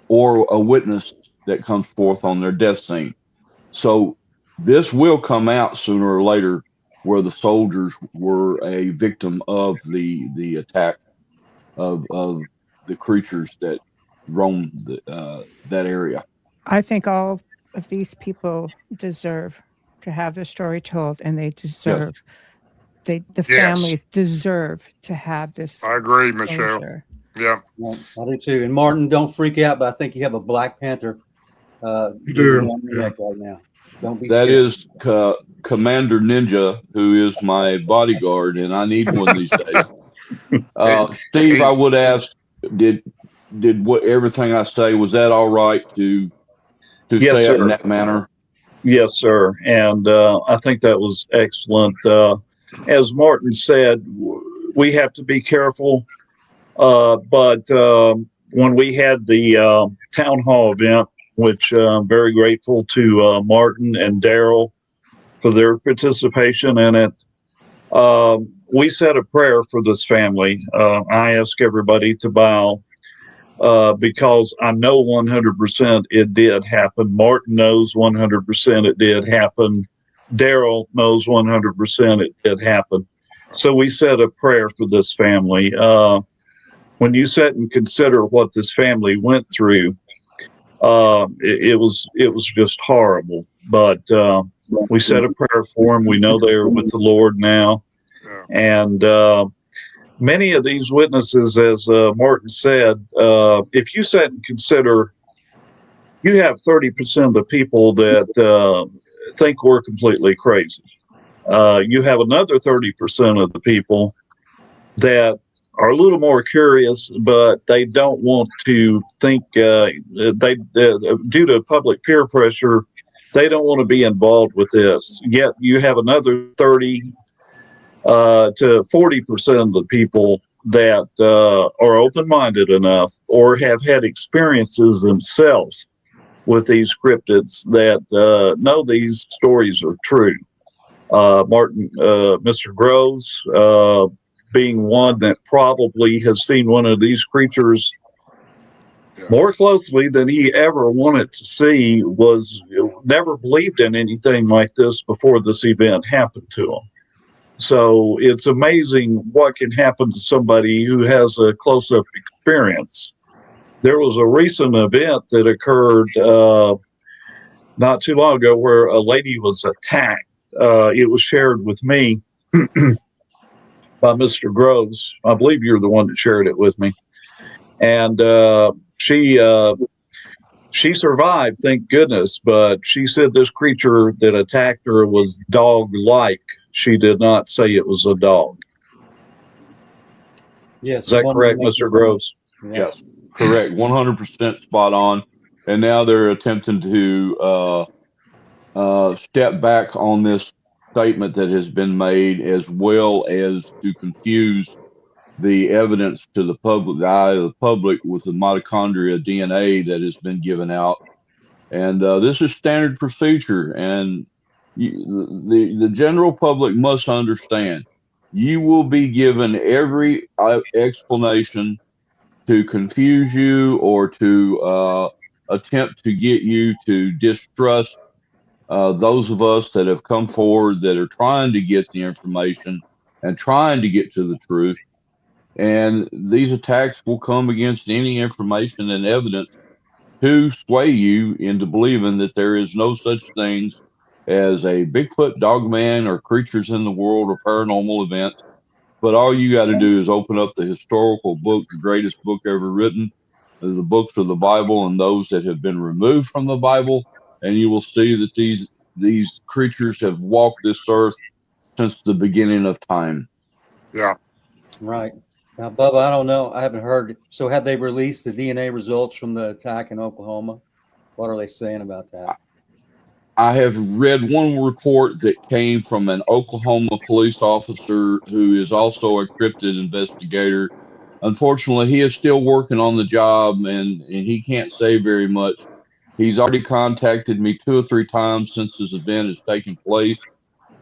or a witness that comes forth on their death scene. So this will come out sooner or later where the soldiers were a victim of the attack of the creatures that roam that area. I think all of these people deserve to have their story told, and they deserve the Yes. families deserve to have this. I agree, Michelle. closure. Yeah. Well, I do too. And Martin, don't freak out, but I think you have a Black Panther. You do, on your yeah. neck right now. Don't be That scared. is Commander Ninja, who is my bodyguard, and I need one these days. Steve, I would ask, did what everything I say, was that all right to Yes, say it in sir. that manner? Yes, sir. And I think that was excellent. As Martin said, we have to be careful. But when we had the town hall event, which I'm very grateful to Martin and Darrell for their participation in it, we said a prayer for this family. I ask everybody to bow because I know 100% it did happen. Martin knows 100% it did happen. Darrell knows 100% it did happen. So we said a prayer for this family. When you sit and consider what this family went through, it was just horrible. But we said a prayer for them. We know they're with the Lord now. And many of these witnesses, as Martin said, if you sit and consider, you have 30% of the people that think we're completely crazy. You have another 30% of the people that are a little more curious, but they don't want to think, due to public peer pressure, they don't want to be involved with this. Yet you have another 30 to 40% of the people that are open-minded enough or have had experiences themselves with these cryptids that know these stories are true. Mr. Groves, being one that probably has seen one of these creatures more closely than he ever wanted to see, never believed in anything like this before this event happened to him. So it's amazing what can happen to somebody who has a close-up experience. there was a recent event that occurred not too long ago where a lady was attacked. It was shared with me by Mr. Groves. I believe you're the one that shared it with me. And she survived, thank goodness, but she said this creature that attacked her was dog-like. She did not say it was a dog. Yes. Is that correct, Mr. Groves? Yeah. Yes, correct. 100% spot on. And now they're attempting to step back on this statement that has been made, as well as to confuse the evidence to the public, the eye of the public, with the mitochondria DNA that has been given out. And this is standard procedure. And the general public must understand, you will be given every explanation to confuse you or to attempt to get you to distrust those of us that have come forward that are trying to get the information and trying to get to the truth. And these attacks will come against any information and evidence to sway you into believing that there is no such things as a Bigfoot, dogman, or creatures in the world or paranormal events. But all you got to do is open up the historical book, the greatest book ever written, the books of the Bible and those that have been removed from the Bible, and you will see that these creatures have walked this earth since the beginning of time. Yeah. Right. Now, Bubba, I don't know. I haven't heard. So have they released the DNA results from the attack in Oklahoma? What are they saying about that? I have read one report that came from an Oklahoma police officer who is also a cryptid investigator. Unfortunately, he is still working on the job, and he can't say very much. He's already contacted me 2 or 3 times since this event has taken place,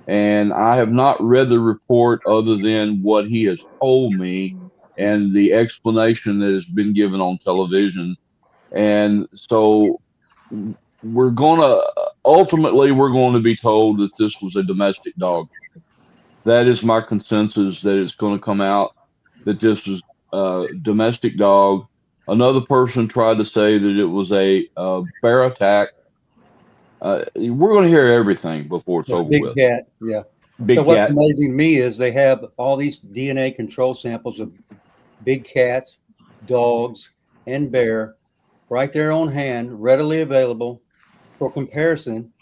and I have not read the report other than what he has told me and the explanation that has been given on television. And so we're going to be told that this was a domestic dog. That is my consensus, that it's going to come out that this was a domestic dog. Another person tried to say that it was a bear attack. We're going to hear everything before it's over big with. Cat, yeah. Big so what's cat. amazing to me is they have all these DNA control samples of big cats, dogs, and bear right there on hand, readily available for comparison.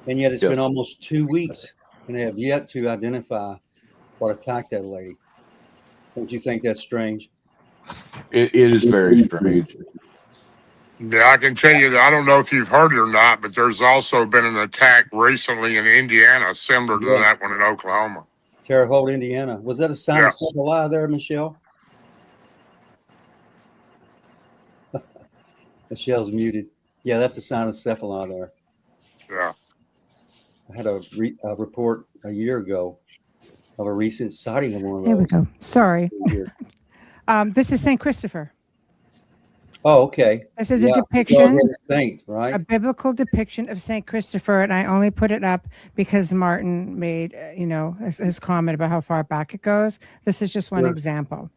And yet it's been almost 2 weeks, and they have yet to identify what attacked that lady. Don't you think that's strange? It is very strange. Yeah, I can tell you that I don't know if you've heard it or not, but there's also been an attack recently in Indiana similar to that one in Oklahoma. Terre Haute, Indiana. Was that a cynocephala there, Michelle? Michelle's muted. Yeah, that's a cynocephala there. Yeah. I had a report a year ago of a recent sighting of one of those. There we go. Sorry. This is St. Christopher. Oh, okay. This is a depiction, saint, right? a biblical depiction of St. Christopher, and I only put it up because Martin made, his comment about how far back it goes. This is just one example.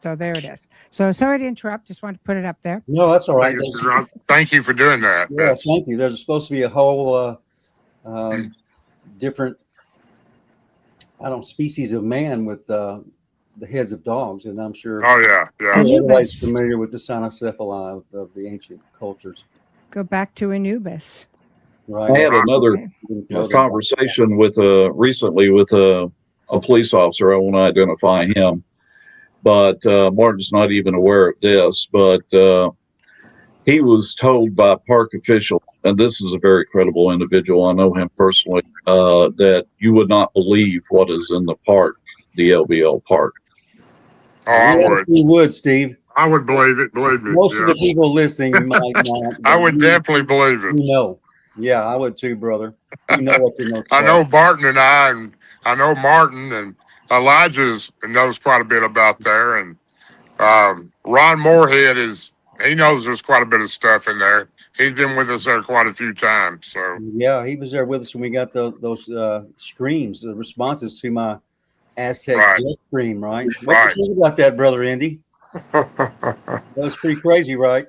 So there it is. So sorry to interrupt. Just wanted to put it up there. No, that's all right. Thank you for doing that. Yeah, thank you. There's supposed to be a whole different, species of man with the heads of dogs, and I'm sure. Oh yeah. Everybody's familiar with the cynocephala of the ancient cultures. Go back to Anubis. Right. I had another conversation with recently with a police officer. I won't identify him, but Martin's not even aware of this. But he was told by park officials, and this is a very credible individual, I know him personally, that you would not believe what is in the park, the LBL park. Oh, I would. You would, Steve. I would believe it. Believe me. Most of the people listening might not. I would definitely believe it. Yeah, I would too, brother. You know what's in those I know Barton and I know Martin and Elijah knows quite a bit about there, and Ron Morehead he knows there's quite a bit of stuff in there. He's been with us there quite a few times. So yeah, he was there with us when we got those screams, the responses to my Aztec scream, right? What do you think about that, brother Andy? That was pretty crazy, right?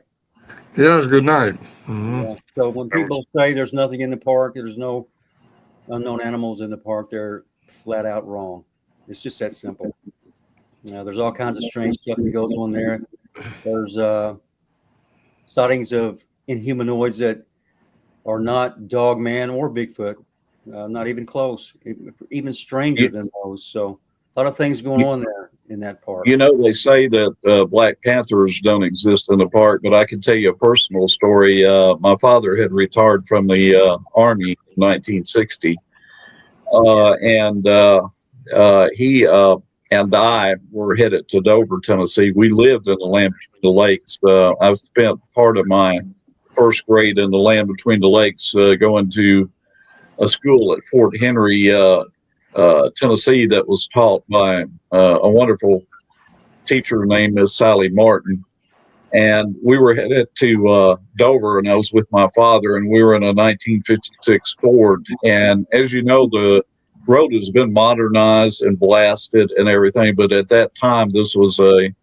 Yeah, it was a good night. Mm-hmm. Yeah. So when people say there's nothing in the park, there's no unknown animals in the park, they're flat out wrong. It's just that simple. There's all kinds of strange stuff that goes on there. There's sightings of inhumanoids that are not dog, man, or Bigfoot. Not even close. Even stranger than those. So a lot of things going on there in that park. You know, they say that Black Panthers don't exist in the park, but I can tell you a personal story. My father had retired from the Army in 1960, and he and I were headed to Dover, Tennessee. We lived in the land between the lakes. I spent part of my first grade in the land between the lakes, going to a school at Fort Henry, Tennessee, that was taught by a wonderful teacher named Miss Sally Martin. And we were headed to Dover, and I was with my father, and we were in a 1956 Ford. And as you know, the road has been modernized and blasted and everything, but at that time, this was a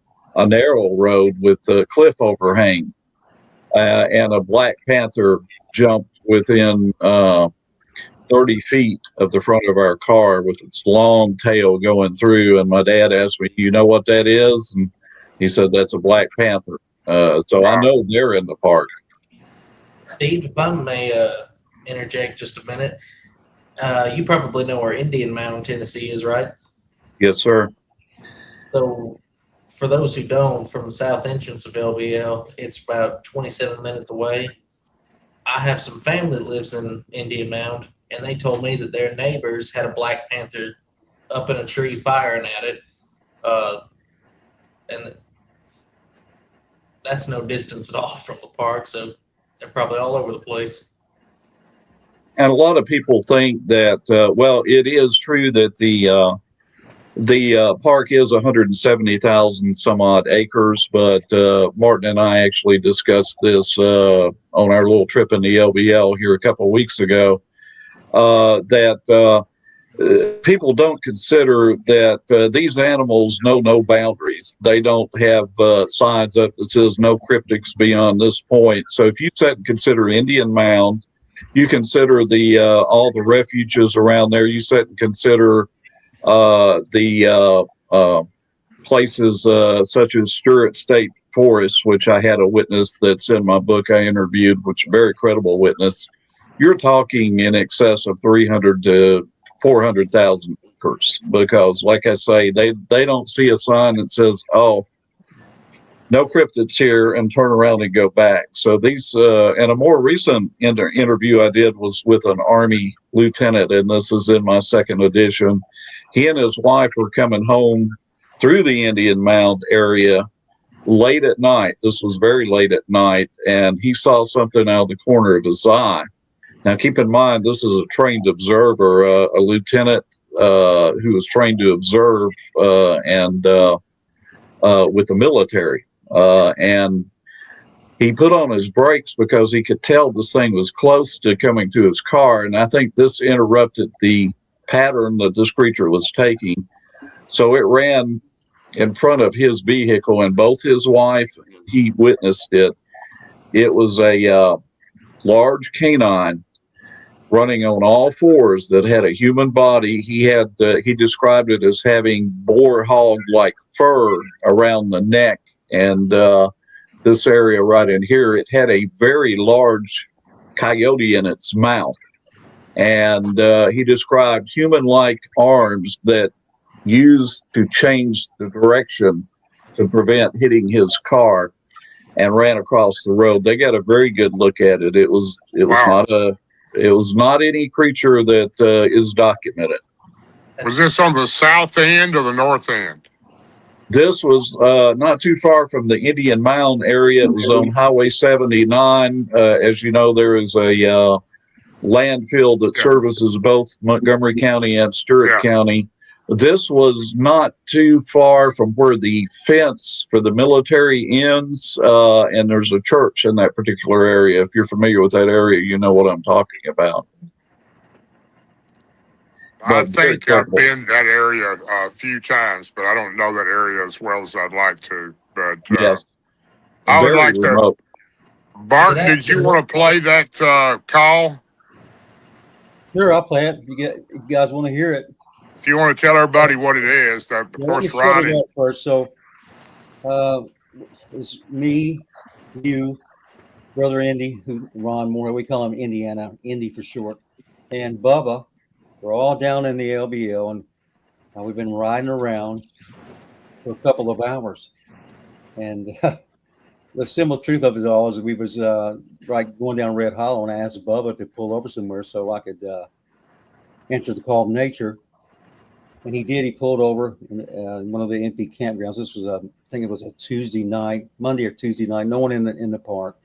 narrow road with a cliff overhang. And a Black Panther jumped within 30 feet of the front of our car with its long tail going through. And my dad asked me, "You know what that is?" And he said, "That's a Black Panther." So I know they're in the park. Steve, if I may interject just a minute, you probably know where Indian Mound, Tennessee is, right? Yes, sir. So for those who don't, from the south entrance of LBL, it's about 27 minutes away. I have some family that lives in Indian Mound, and they told me that their neighbors had a Black Panther up in a tree firing at it. And that's no distance at all from the park, so they're probably all over the place. And a lot of people think that, well, it is true that the park is 170,000 some odd acres, but Martin and I actually discussed this on our little trip in the LBL here a couple of weeks ago, that people don't consider that these animals know no boundaries. They don't have signs up that says no cryptids beyond this point. So if you sit and consider Indian Mound, you consider the all the refuges around there, you sit and consider the places such as Stewart State Forest, which I had a witness that's in my book I interviewed, which is a very credible witness. You're talking in excess of 300 to 400,000 acres, because, like I say, they don't see a sign that says, "Oh, no cryptids here," and turn around and go back. So these, and a more recent interview I did was with an Army lieutenant, and this is in my second edition. He and his wife were coming home through the Indian Mound area late at night. This was very late at night, and he saw something out of the corner of his eye. Now, keep in mind, this is a trained observer, a lieutenant who was trained to observe and with the military. And he put on his brakes because he could tell this thing was close to coming to his car. And I think this interrupted the pattern that this creature was taking. So it ran in front of his vehicle, and both his wife and he witnessed it. It was a large canine running on all fours that had a human body. He described it as having boar hog-like fur around the neck and this area right in here. It had a very large coyote in its mouth, and he described human-like arms that used to change the direction to prevent hitting his car, and ran across the road. They got a very good look at it. It was not any creature that is documented. Was this on the south end or the north end? This was not too far from the Indian Mound area. It was on Highway 79. As you know, there is a landfill that services both Montgomery County and Stewart County. This was not too far from where the fence for the military ends, and there's a church in that particular area. If you're familiar with that area, you know what I'm talking about. I think I've been to that area a few times, but I don't know that area as well as I'd like to. But Yes, I would very like to. remote. Barton, did you want to play that call? Sure, I'll play it if you guys want to hear it. If you want to tell everybody what it is, of Let me course, set Ron it is. up first. So, it's me, you, Brother Indy, who Ron Moore, we call him Indiana, Indy for short, and Bubba. We're all down in the LBL, and we've been riding around for a couple of hours. And the simple truth of it all is we was going down Red Hollow, and I asked Bubba to pull over somewhere so I could answer the call of nature. And he did. He pulled over in one of the empty campgrounds. This was, I think it was a Tuesday night, Monday or Tuesday night. No one in the park.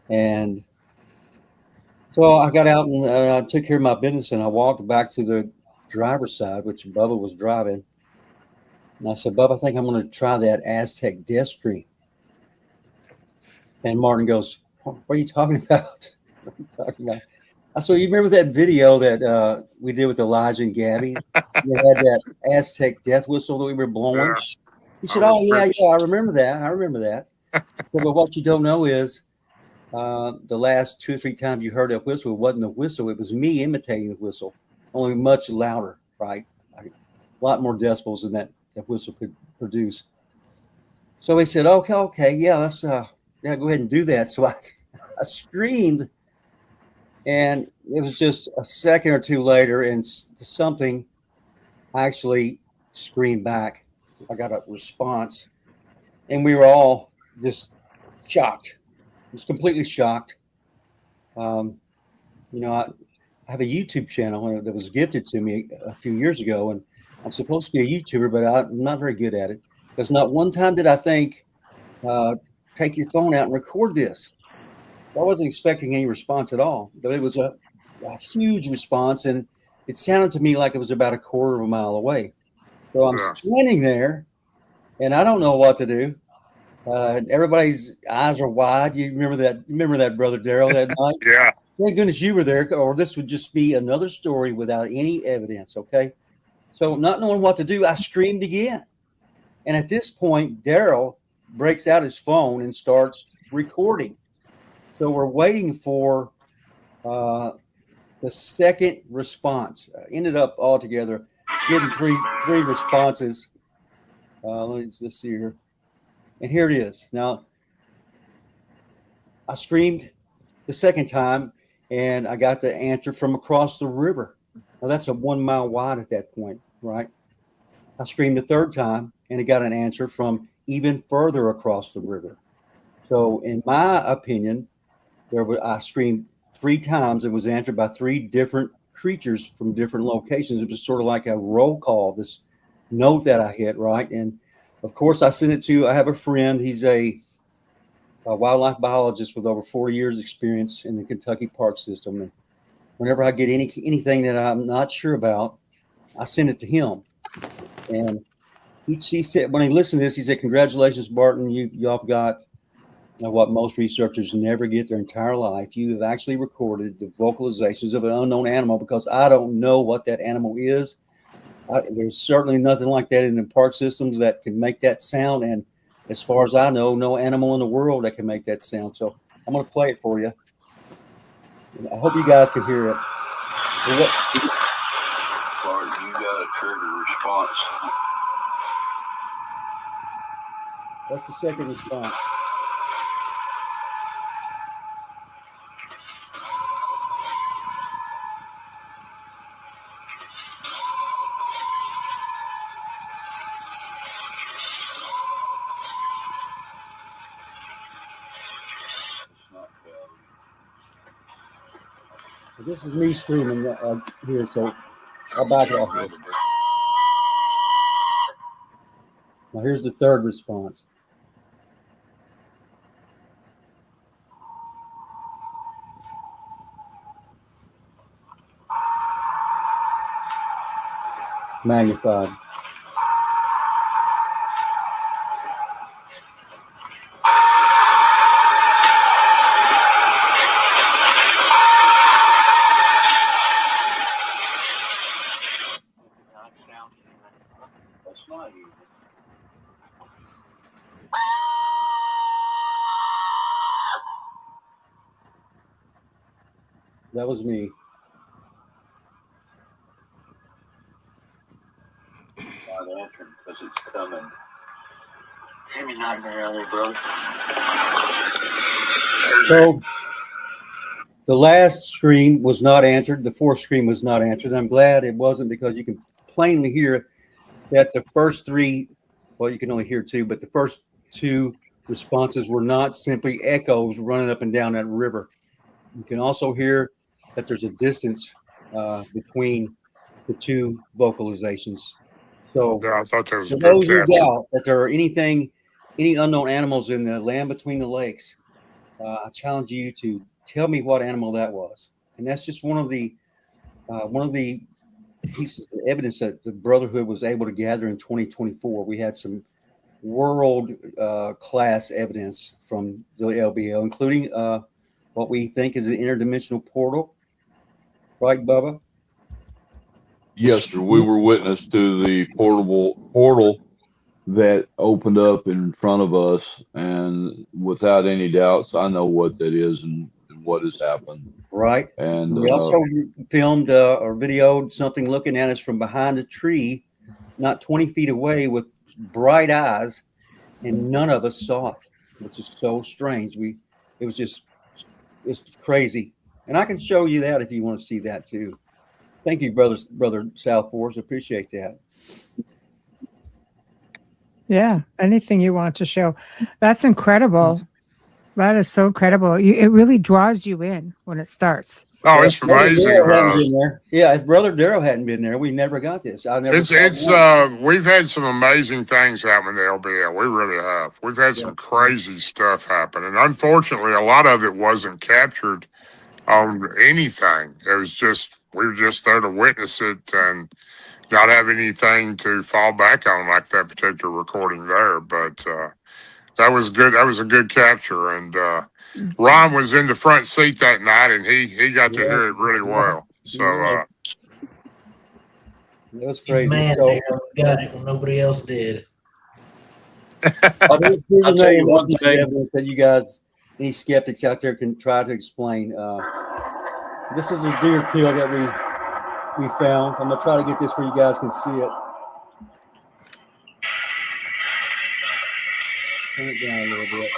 And so I got out and I took care of my business, and I walked back to the driver's side, which Bubba was driving. And I said, Bubba, I think I'm going to try that Aztec death screen. And Martin goes, what are you talking about? What are you talking about? I said, you remember that video that we did with Elijah and Gabby? We had that Aztec death whistle that we were blowing. Yeah. He said, oh, yeah, I remember that. I remember that. But what you don't know is the last 2 or 3 times you heard that whistle, it wasn't the whistle. It was me imitating the whistle, only much louder, right? A lot more decibels than that whistle could produce. So he said, okay, yeah, let's go ahead and do that. So I screamed, and it was just a second or two later, and something actually screamed back. I got a response, and we were all just shocked. Just completely shocked. I have a YouTube channel that was gifted to me a few years ago, and I'm supposed to be a YouTuber, but I'm not very good at it. Because not one time did I think, take your phone out and record this. I wasn't expecting any response at all, but it was a huge response, and it sounded to me like it was about a quarter of a mile away. So I'm standing there, and I don't know what to do. Everybody's eyes are wide. You remember that, Brother Darrell, that night? Yeah. Thank goodness you were there, or this would just be another story without any evidence, okay? So not knowing what to do, I screamed again. And at this point, Darrell breaks out his phone and starts recording. So we're waiting for the second response. Ended up altogether getting three responses. Let's see here. And here it is. Now, I screamed the second time, and I got the answer from across the river. Now, that's a 1 mile wide at that point, right? I screamed the third time, and it got an answer from even further across the river. So, in my opinion, I screamed 3 times and was answered by 3 different creatures from different locations. It was sort of like a roll call, this note that I hit, right? And of course, I sent it to, I have a friend. He's a wildlife biologist with over 40 years experience in the Kentucky park system. And whenever I get anything that I'm not sure about, I send it to him. And he said, when he listened to this, he said, congratulations, Barton. Y'all got what most researchers never get their entire life. You have actually recorded the vocalizations of an unknown animal, because I don't know what that animal is. There's certainly nothing like that in the park systems that can make that sound. And as far as I know, no animal in the world that can make that sound. So I'm going to play it for you. I hope you guys can hear it. Sorry, you got a trigger response. That's the second response. This is me screaming here, so I'll back it off here. Now here's the third response. Magnified. That was me. Not answering because it's coming. Hear me knocking around, brother. So the last scream was not answered. The fourth scream was not answered. I'm glad it wasn't, because you can plainly hear that the first three, well, you can only hear two, but the first two responses were not simply echoes running up and down that river. You can also hear that there's a distance between the two vocalizations. So Yeah, I thought that was for a good those who capture. doubt that there are any unknown animals in the land between the lakes, I challenge you to tell me what animal that was. And that's just one of the pieces of evidence that the Brotherhood was able to gather in 2024. We had some world class evidence from the LBL, including what we think is an interdimensional portal. Right, Bubba? Yes, sir. We were witness to the portal that opened up in front of us, and without any doubts, I know what that is and what has happened. Right. And we also filmed or videoed something looking at us from behind a tree, not 20 feet away, with bright eyes, and none of us saw it, which is so strange. It's crazy. And I can show you that if you want to see that too. Thank you, brother South Force. Appreciate that. Yeah, anything you want to show. That's incredible. That is so incredible. It really draws you in when it starts. Oh, it's amazing. Yeah, if Brother Darrell hadn't been there, we never got this. We've had some amazing things happen in the LBL. We really have. We've had some crazy stuff happen, and unfortunately, a lot of it wasn't captured on anything. It was just we were just there to witness it and not have anything to fall back on like that particular recording there. But that was good. That was a good capture, and Ron was in the front seat that night, and he got to hear it really well. So that was crazy. Man, Darrell got it when nobody else did. I'll tell you one thing. Evidence that you guys, any skeptics out there, can try to explain. This is a deer kill that we found. I'm gonna try to get this where you guys can see it. Turn it down a little bit.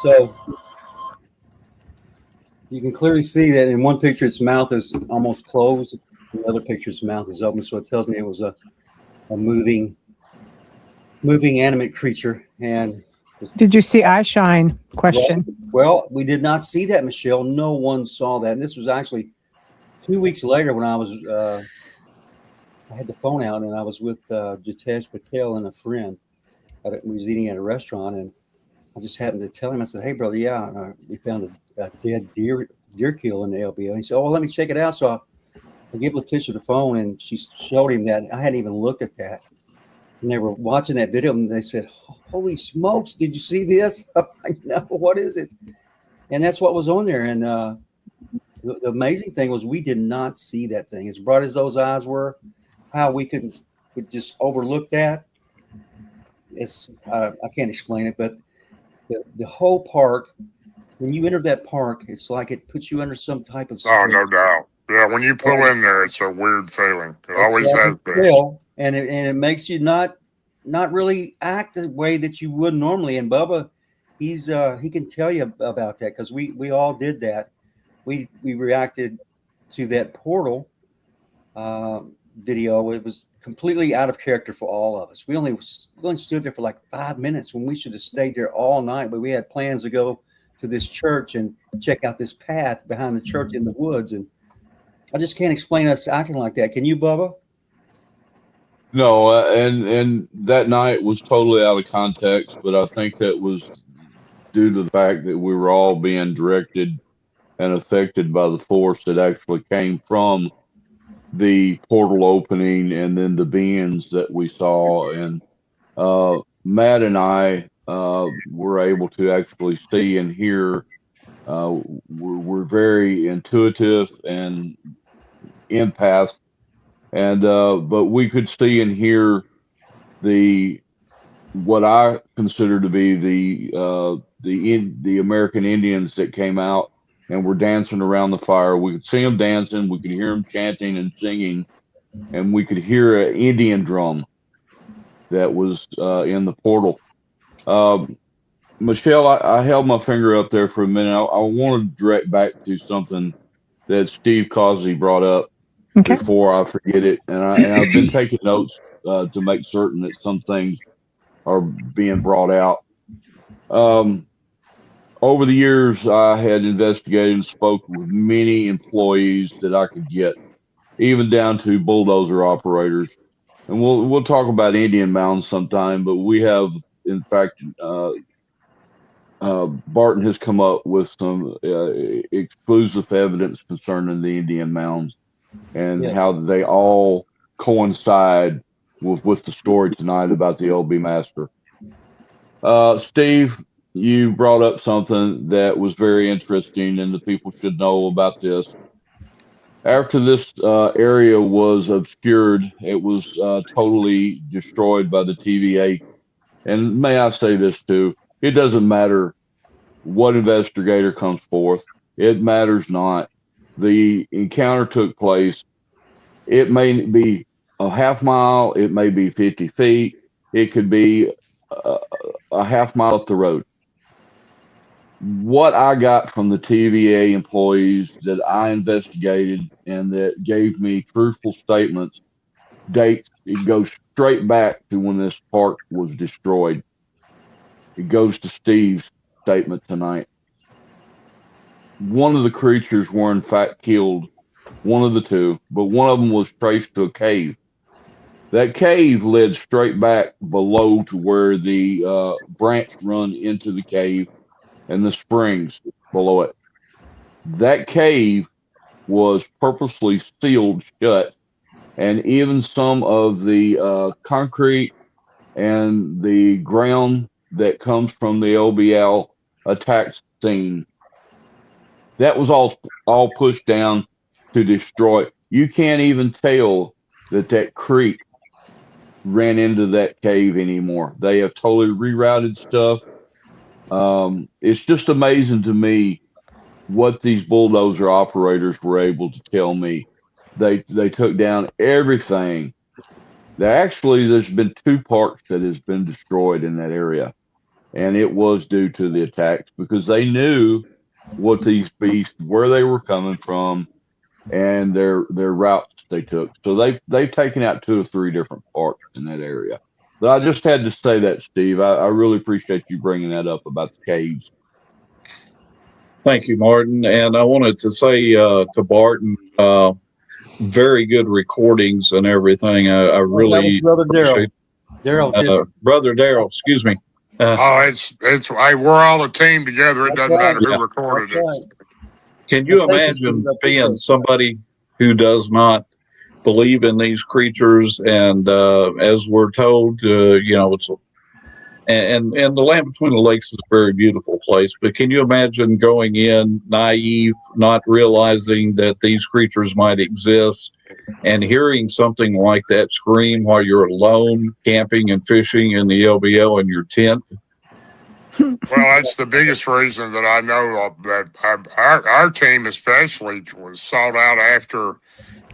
So you can clearly see that in one picture its mouth is almost closed, in the other picture its mouth is open. So it tells me it was a moving animate creature. And did you see eye shine? Question. Well, we did not see that, Michelle. No one saw that. And this was actually 2 weeks later when I was I had the phone out and I was with Jitesh Patel and a friend. We was eating at a restaurant, and I just happened to tell him, I said, "Hey, brother, yeah, we found a dead deer kill in the LBL." And he said, "Oh, well, let me check it out." So I gave Letitia the phone, and she showed him that. I hadn't even looked at that. and they were watching that video, and they said, "Holy smokes! Did you see this?" I'm like, "No, what is it?" And that's what was on there. And the amazing thing was we did not see that thing. As bright as those eyes were, how we could just overlook that. It's I can't explain it, but the whole park, when you enter that park, it's like it puts you under some type of Oh, spell. no doubt. Yeah, when you pull in there, it's a weird feeling. It always has been. Spell, and it makes you not really act the way that you would normally. And Bubba, he can tell you about that, because we all did that. We reacted to that portal video. It was completely out of character for all of us. We only stood there for like 5 minutes when we should have stayed there all night. But we had plans to go to this church and check out this path behind the church in the woods. And I just can't explain us acting like that. Can you, Bubba? No, and that night was totally out of context, but I think that was due to the fact that we were all being directed and affected by the force that actually came from the portal opening and then the beings that we saw. And Matt and I were able to actually see and hear. We're very intuitive and empaths, and but we could see and hear what I consider to be the American Indians that came out and were dancing around the fire. We could see them dancing, we could hear them chanting and singing, and we could hear an Indian drum that was in the portal. Michelle, I held my finger up there for a minute. I want to direct back to something that Steve Causey brought up before I forget it, and I've been taking notes to make certain that some things are being brought out. Over the years, I had investigated and spoken with many employees that I could get, even down to bulldozer operators. And we'll talk about Indian mounds sometime, but we have, in fact, Barton has come up with some exclusive evidence concerning the Indian mounds and how they all coincide with the story tonight about the LB Massacre. Steve, you brought up something that was very interesting, and the people should know about this. After this area was obscured, it was totally destroyed by the TVA. And may I say this too, it doesn't matter what investigator comes forth. It matters not. The encounter took place. It may be a half mile. It may be 50 feet. It could be a half mile up the road. What I got from the TVA employees that I investigated and that gave me truthful statements, dates, it goes straight back to when this park was destroyed. It goes to Steve's statement tonight. One of the creatures were in fact killed, one of the two, but one of them was traced to a cave. That cave led straight back below to where the branch run into the cave and the springs below it. That cave was purposely sealed shut, and even some of the concrete and the ground that comes from the LBL attack scene, that was all pushed down to destroy. You can't even tell that creek ran into that cave anymore. They have totally rerouted stuff. It's just amazing to me what these bulldozer operators were able to tell me. They took down everything. There's been 2 parks that has been destroyed in that area, and it was due to the attacks because they knew what these beasts, where they were coming from, and their routes they took. So they've taken out 2 or 3 different parks in that area. But I just had to say that, Steve. I really appreciate you bringing that up about the caves. Thank you, Martin. And I wanted to say to Barton, very good recordings and everything. I really Brother Darrell. Brother Darrell, excuse me. It's hey, we're all a team together. It doesn't matter who recorded it. Can you imagine being somebody who does not believe in these creatures, and as we're told, it's and the land between the lakes is a very beautiful place. But can you imagine going in naive, not realizing that these creatures might exist, and hearing something like that scream while you're alone camping and fishing in the LBL in your tent? Well, that's the biggest reason that I know of that our team especially was sought out after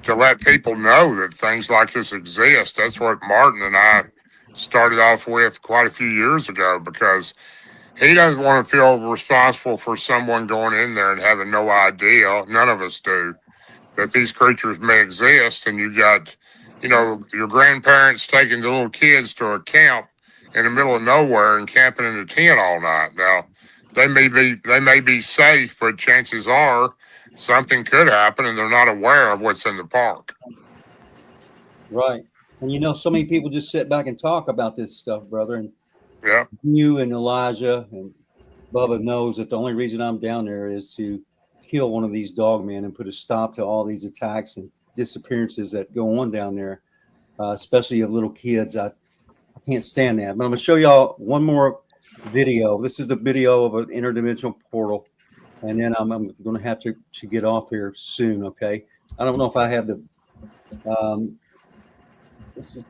to let people know that things like this exist. That's what Martin and I started off with quite a few years ago, because he doesn't want to feel responsible for someone going in there and having no idea. None of us do, that these creatures may exist. And you got, your grandparents taking the little kids to a camp in the middle of nowhere and camping in a tent all night. Now, they may be safe, but chances are something could happen and they're not aware of what's in the park. Right. And so many people just sit back and talk about this stuff, brother. And yeah, you and Elijah and Bubba knows that the only reason I'm down there is to kill one of these dogmen and put a stop to all these attacks and disappearances that go on down there, especially of little kids. I can't stand that. But I'm going to show y'all one more video. This is the video of an interdimensional portal. And then I'm going to have to get off here soon, okay? I don't know if I have the... this is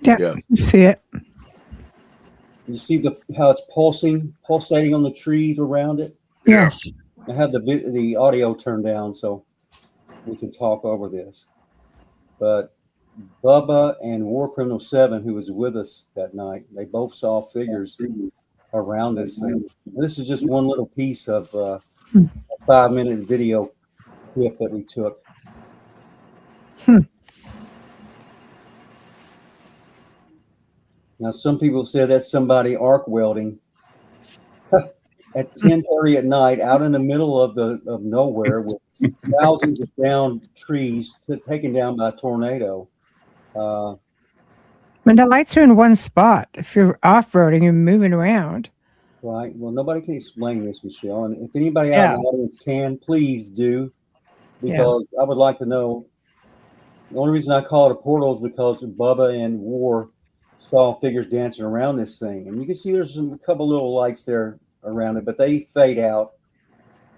Yeah. See it. You see how it's pulsating on the trees around it? Yes. I have the audio turned down so we can talk over this. But Bubba and War Criminal 7, who was with us that night, they both saw figures around this thing. This is just one little piece of a 5-minute video clip that we took. Now, some people say that's somebody arc welding at 10:30 at night, out in the middle of nowhere, with thousands of downed trees taken down by a tornado. When the lights are in one spot, if you're off-roading and moving around. Right. Well, nobody can explain this, Michelle. And if anybody out in the audience can, please do, because I would like to know. The only reason I call it a portal is because Bubba and War saw figures dancing around this thing, and you can see there's a couple little lights there around it, but they fade out.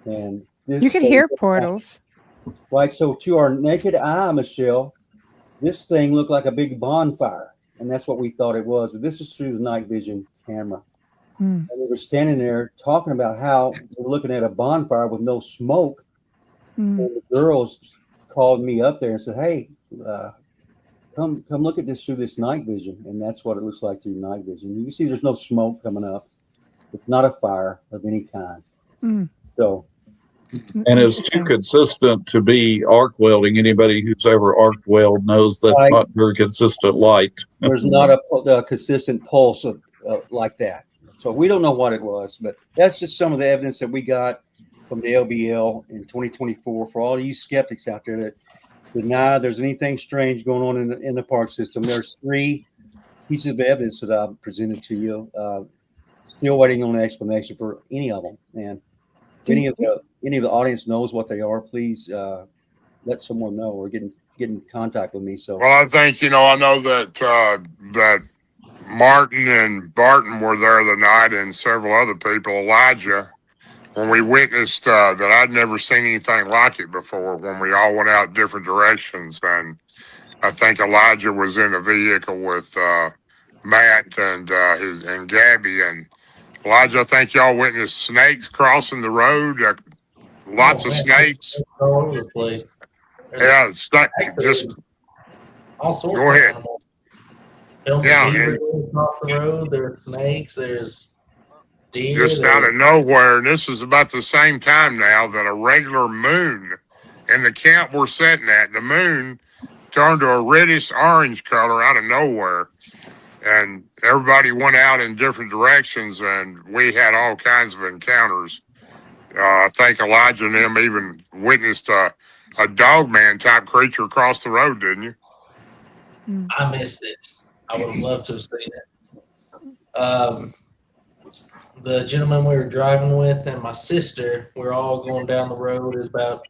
And you can hear portals, right? So to our naked eye, Michelle, this thing looked like a big bonfire, and that's what we thought it was. But this is through the night vision camera, and we were standing there talking about how we're looking at a bonfire with no smoke. And the girls called me up there and said, "Hey, come look at this through this night vision," and that's what it looks like through night vision. You can see there's no smoke coming up. It's not a fire of any kind. So, and it's too consistent to be arc welding. Anybody who's ever arc weld knows that's not very consistent light. There's not a consistent pulse of like that. So we don't know what it was, but that's just some of the evidence that we got from the LBL in 2024 for all you skeptics out there that deny there's anything strange going on in the park system. There's 3 pieces of evidence that I've presented to you. Still waiting on an explanation for any of them. And if any of the audience knows what they are, please let someone know or get in contact with me. So, well, I think I know that Martin and Barton were there the night, and several other people. Elijah, when we witnessed that, I'd never seen anything like it before. When we all went out different directions, and I think Elijah was in a vehicle with Matt and Gabby, and Elijah, I think y'all witnessed snakes crossing the road. Lots of snakes all over the place. It's not just all sorts go ahead. Of animals. Beaver off the road. There's snakes. There's deer. Just out of nowhere, and this is about the same time now that a regular moon in the camp we're sitting at, the moon turned to a reddish orange color out of nowhere. And everybody went out in different directions, and we had all kinds of encounters. I think Elijah and them even witnessed a dogman type creature across the road, didn't you? I missed it. I would have loved to have seen it. The gentleman we were driving with and my sister, we're all going down the road. Is about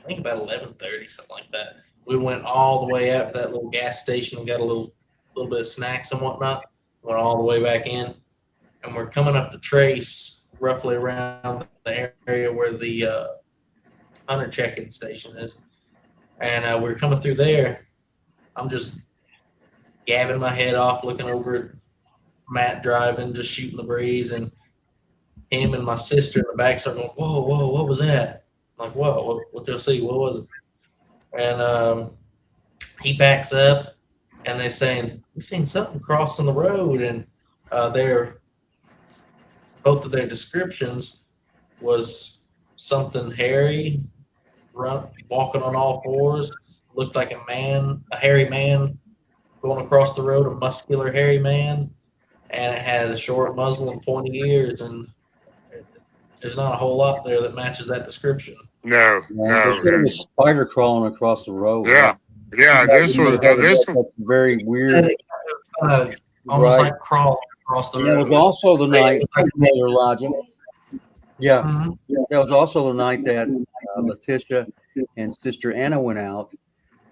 I think about 11:30, something like that. We went all the way out to that little gas station and got a little bit of snacks and whatnot. Went all the way back in, and we're coming up the trace roughly around the area where the hunter check-in station is. And we're coming through there. I'm just gabbing my head off, looking over at Matt driving, just shooting the breeze, and him and my sister in the back start going, whoa, what was that? I'm like, whoa, what did you see? What was it? And he backs up, and they're saying, we seen something crossing the road, and both of their descriptions was something hairy, walking on all fours, looked like a hairy man going across the road, a muscular hairy man, and it had a short muzzle and pointy ears, and there's not a whole lot there that matches that description. No. They said it was a spider crawling across the road. Yeah. This was very weird. Almost like crawling across the road. It was also the night, Elijah. Yeah. That was also the night that Letitia and Sister Anna went out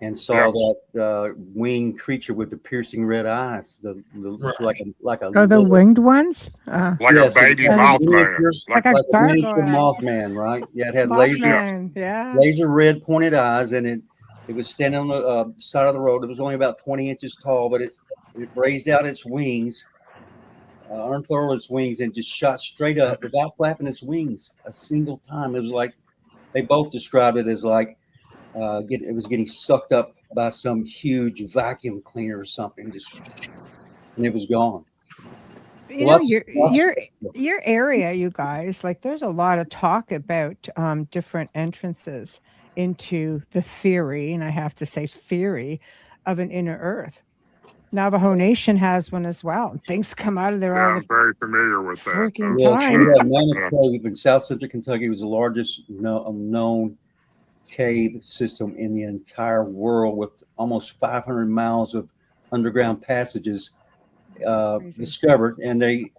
and saw that winged creature with the piercing red eyes, the winged ones, like a baby Mothman, like a Mothman, right? Yeah, it had laser red pointed eyes, and it was standing on the side of the road. It was only about 20 inches tall, but it raised out its wings, unfurled its wings, and just shot straight up without flapping its wings a single time. It was like they both described it as like. It was getting sucked up by some huge vacuum cleaner or something, and it was gone. Your area, you guys, like there's a lot of talk about different entrances into the theory, and I have to say theory, of an inner Earth. Navajo Nation has one as well. Things come out of there all I'm very familiar with that. Freaking time. Mammoth Cave in South Central Kentucky was the largest known cave system in the entire world, with almost 500 miles of underground passages discovered, and they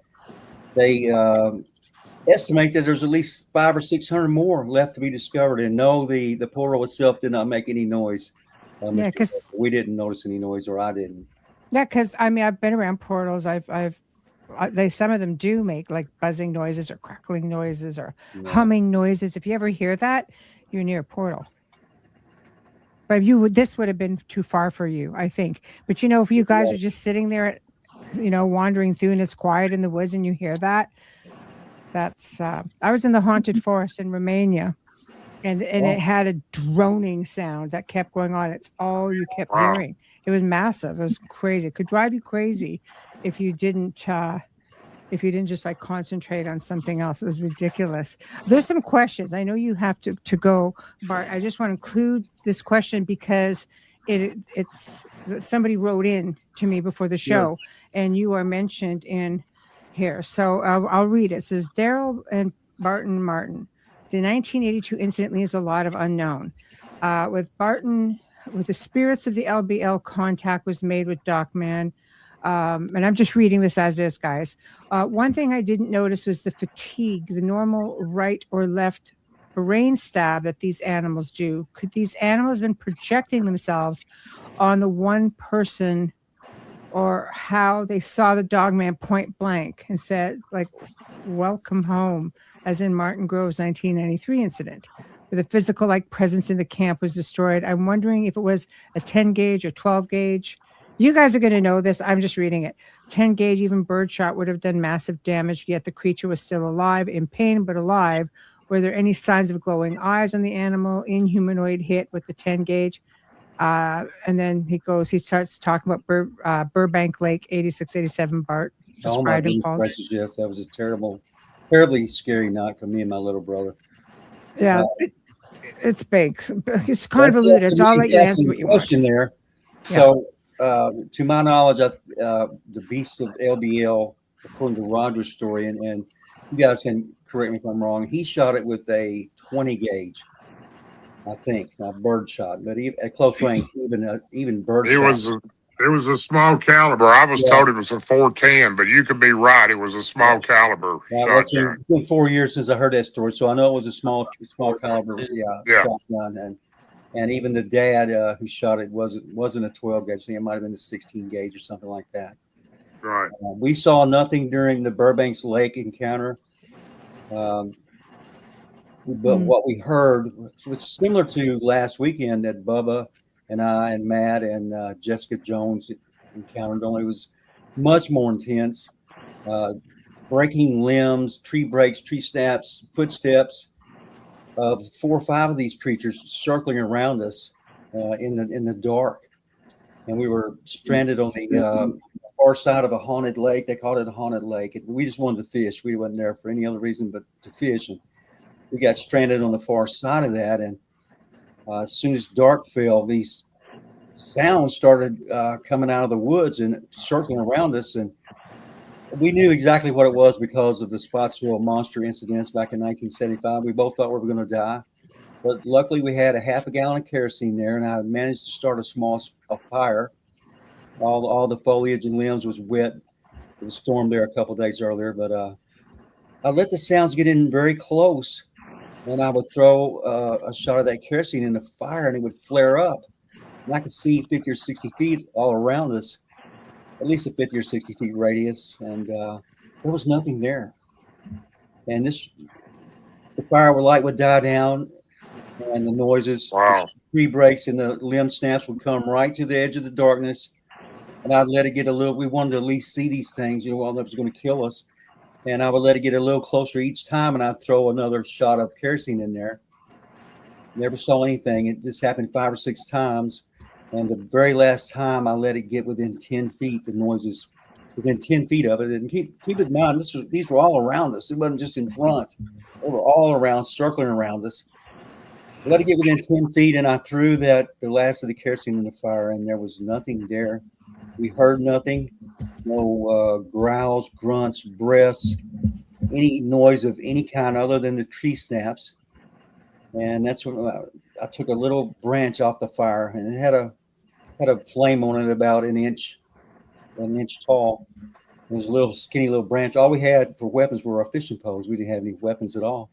estimate that there's at least 500 or 600 more left to be discovered. And no, the portal itself did not make any noise. Because we didn't notice any noise, or I didn't. Yeah, because I mean, I've been around portals. Some of them do make like buzzing noises or crackling noises or humming noises. If you ever hear that, you're near a portal. But this would have been too far for you, I think. But if you guys are just sitting there, wandering through, and it's quiet in the woods, and you hear that, that's. I was in the haunted forest in Romania, and it had a droning sound that kept going on. It's all you kept hearing. It was massive. It was crazy. It could drive you crazy if you didn't just like concentrate on something else. It was ridiculous. There's some questions. I know you have to go, Bart. I just want to include this question because it's somebody wrote in to me before the show, and you are mentioned in here. So I'll read it. It says, Darrell and Barton Martin. The 1982 incident leaves a lot of unknown. With the spirits of the LBL, contact was made with Doc Man. And I'm just reading this as is, guys. One thing I didn't notice was the fatigue, the normal right or left brain stab that these animals do. Could these animals have been projecting themselves on the one person, or how they saw the dog man point blank and said, like, welcome home, as in Martin Grove's 1993 incident, where the physical presence in the camp was destroyed? I'm wondering if it was a 10 gauge or 12 gauge. You guys are going to know this. I'm just reading it. 10 gauge, even birdshot, would have done massive damage, yet the creature was still alive, in pain, but alive. Were there any signs of glowing eyes on the animal? Inhumanoid hit with the 10 gauge. And then he starts talking about Burbank Lake, 86, 87, Bart. Described in Paul. Yes, that was a terribly scary night for me and my little brother. Yeah, it's big. It's convoluted. It's all like you answer what you want. Question there. Yeah. So, to my knowledge, the beasts of LBL, according to Roger's story, and you guys can correct me if I'm wrong, he shot it with a 20 gauge, I think, a bird shot, but at close range, even bird shot. It was a small caliber. I was Yeah. told it was a 410, but you could be right. It was a small caliber Well, it's shotgun. been 4 years since I heard that story, so I know it was a small caliber Yeah. shotgun, and even the dad who shot it wasn't a 12 gauge. I think it might have been a 16 gauge or something like that. Right. We saw nothing during the Burbanks Lake encounter, but what we heard was similar to last weekend that Bubba and I and Matt and Jessica Jones encountered. Only it was much more intense. Breaking limbs, tree breaks, tree snaps, footsteps of 4 or 5 of these creatures circling around us in the dark, and we were stranded on the far side of a haunted lake. They called it a haunted lake. We just wanted to fish. We wasn't there for any other reason but to fish, and we got stranded on the far side of that. And as soon as dark fell, these sounds started coming out of the woods and circling around us, and we knew exactly what it was because of the Spotsville monster incidents back in 1975. We both thought we were going to die, but luckily we had a half a gallon of kerosene there, and I managed to start a fire. All the foliage and limbs was wet. It was stormed there a couple of days earlier, but I let the sounds get in very close, and I would throw a shot of that kerosene in the fire, and it would flare up, and I could see 50 or 60 feet all around us. At least a 50 or 60 feet radius, and there was nothing there. And the fire light would die down, and the noises, the tree breaks and the limb snaps would come right to the edge of the darkness. And I'd let it get a little. We wanted to at least see these things, while it was going to kill us. And I would let it get a little closer each time, and I'd throw another shot of kerosene in there. Never saw anything. It just happened 5 or 6 times. And the very last time I let it get within 10 feet, the noises within 10 feet of it. And keep in mind, these were all around us. It wasn't just in front. They were all around, circling around us. I let it get within 10 feet, and I threw the last of the kerosene in the fire, and there was nothing there. We heard nothing. No growls, grunts, breaths, any noise of any kind other than the tree snaps. And that's when I took a little branch off the fire, and it had a flame on it about an inch tall. It was a little skinny little branch. All we had for weapons were our fishing poles. We didn't have any weapons at all.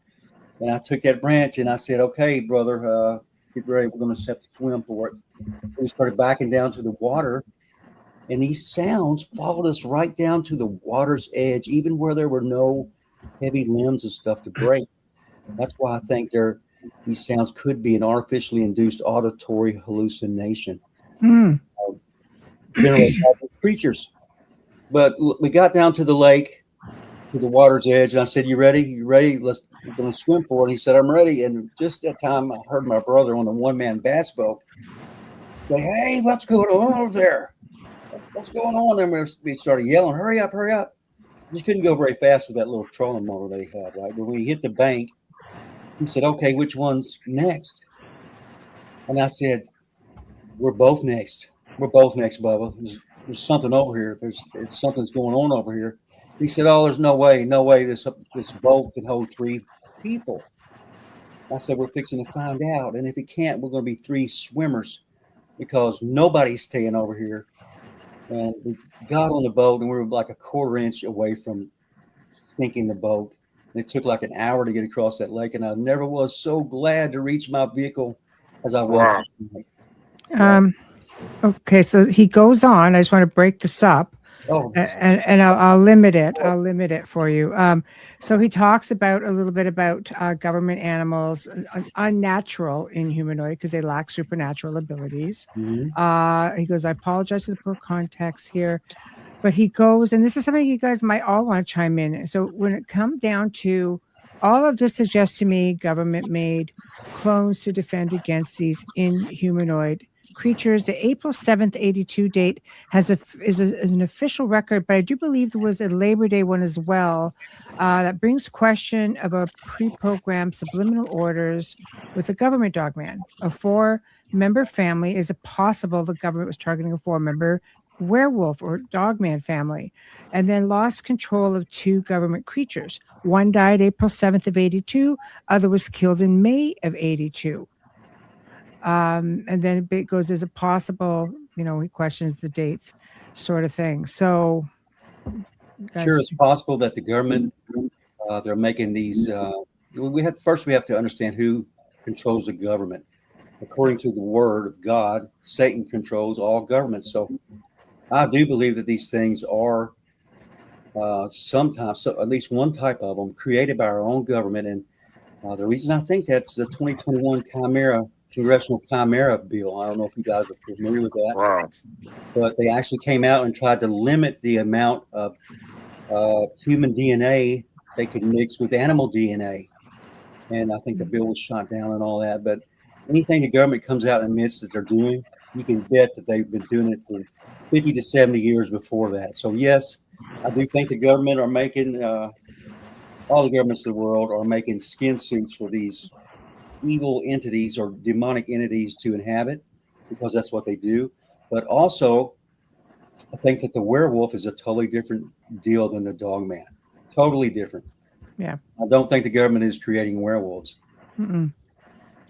And I took that branch and I said, "Okay, brother, get ready. We're going to have to swim for it." We started backing down to the water, and these sounds followed us right down to the water's edge, even where there were no heavy limbs and stuff to break. That's why I think these sounds could be an artificially induced auditory hallucination. Creatures. But we got down to the lake, to the water's edge, and I said, "You ready? You ready? We're going to swim for it." And he said, "I'm ready." And just that time, I heard my brother on a one-man bass boat say, "Hey, what's going on over there? What's going on?" And we started yelling, "Hurry up, hurry up." Just couldn't go very fast with that little trolling motor that he had, right? But when he hit the bank, he said, "Okay, which one's next?" And I said, "We're both next. We're both next, Bubba. There's something over here. Something's going on over here." He said, "Oh, there's no way this boat can hold 3 people." I said, "We're fixing to find out. And if it can't, we're going to be 3 swimmers because nobody's staying over here." And we got on the boat, and we were like a quarter inch away from sinking the boat. And it took like an hour to get across that lake, and I never was so glad to reach my vehicle as I was. Okay, so he goes on. I just want to break this up. And I'll limit it. I'll limit it for you. So he talks about a little bit about government animals, unnatural in humanoid because they lack supernatural abilities. He goes, "I apologize for the poor context here," but he goes, and this is something you guys might all want to chime in. So when it comes down to all of this, suggests to me government-made clones to defend against these inhumanoid creatures. The April 7th, 82 date is an official record, but I do believe there was a Labor Day one as well that brings question of a pre-programmed subliminal orders with a government dogman. A 4-member family. Is it possible the government was targeting a 4-member werewolf or dogman family, and then lost control of 2 government creatures? One died April 7th of 82. Other was killed in May of 82. And then it goes, is it possible? He questions the dates, sort of thing. So, Sure, it's possible that the government they're making these. We have to understand who controls the government. According to the word of God, Satan controls all governments. So I do believe that these things are sometimes, so at least one type of them, created by our own government. And the reason I think that's the 2021 Congressional Chimera bill. I don't know if you guys are familiar with that. Wow. But they actually came out and tried to limit the amount of human DNA they could mix with animal DNA. And I think the bill was shot down and all that. But anything the government comes out and admits that they're doing, you can bet that they've been doing it for 50 to 70 years before that. So, yes, I do think the government are making, all the governments of the world are making skin suits for these evil entities or demonic entities to inhabit, because that's what they do. But also, I think that the werewolf is a totally different deal than the dog man. Totally different. Yeah. I don't think the government is creating werewolves. Mm-mm.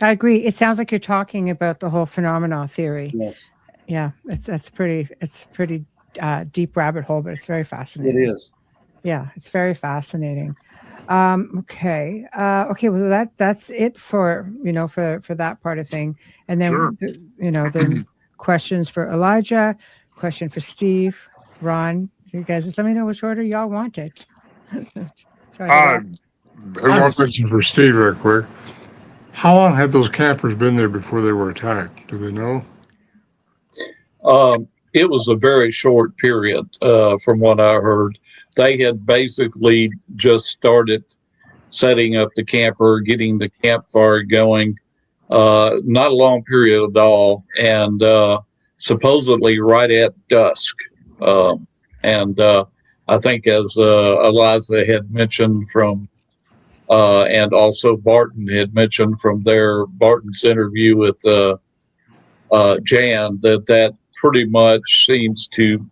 I agree. It sounds like you're talking about the whole phenomena theory. Yes. Yeah, it's pretty deep rabbit hole, but it's very fascinating. It is. Yeah, it's very fascinating. Okay. Well, that's it for for that part of thing, and then Sure. the questions for Elijah, question for Steve, Ron. You guys just let me know which order y'all want it. Who I have a wants question for Steve real quick. How long had those campers been there before they were attacked? Do they know? It was a very short period, from what I heard. They had basically just started setting up the camper, getting the campfire going. Not a long period at all, and supposedly right at dusk. I think, as Eliza had mentioned and also Barton had mentioned from Barton's interview with Jan, that pretty much seems to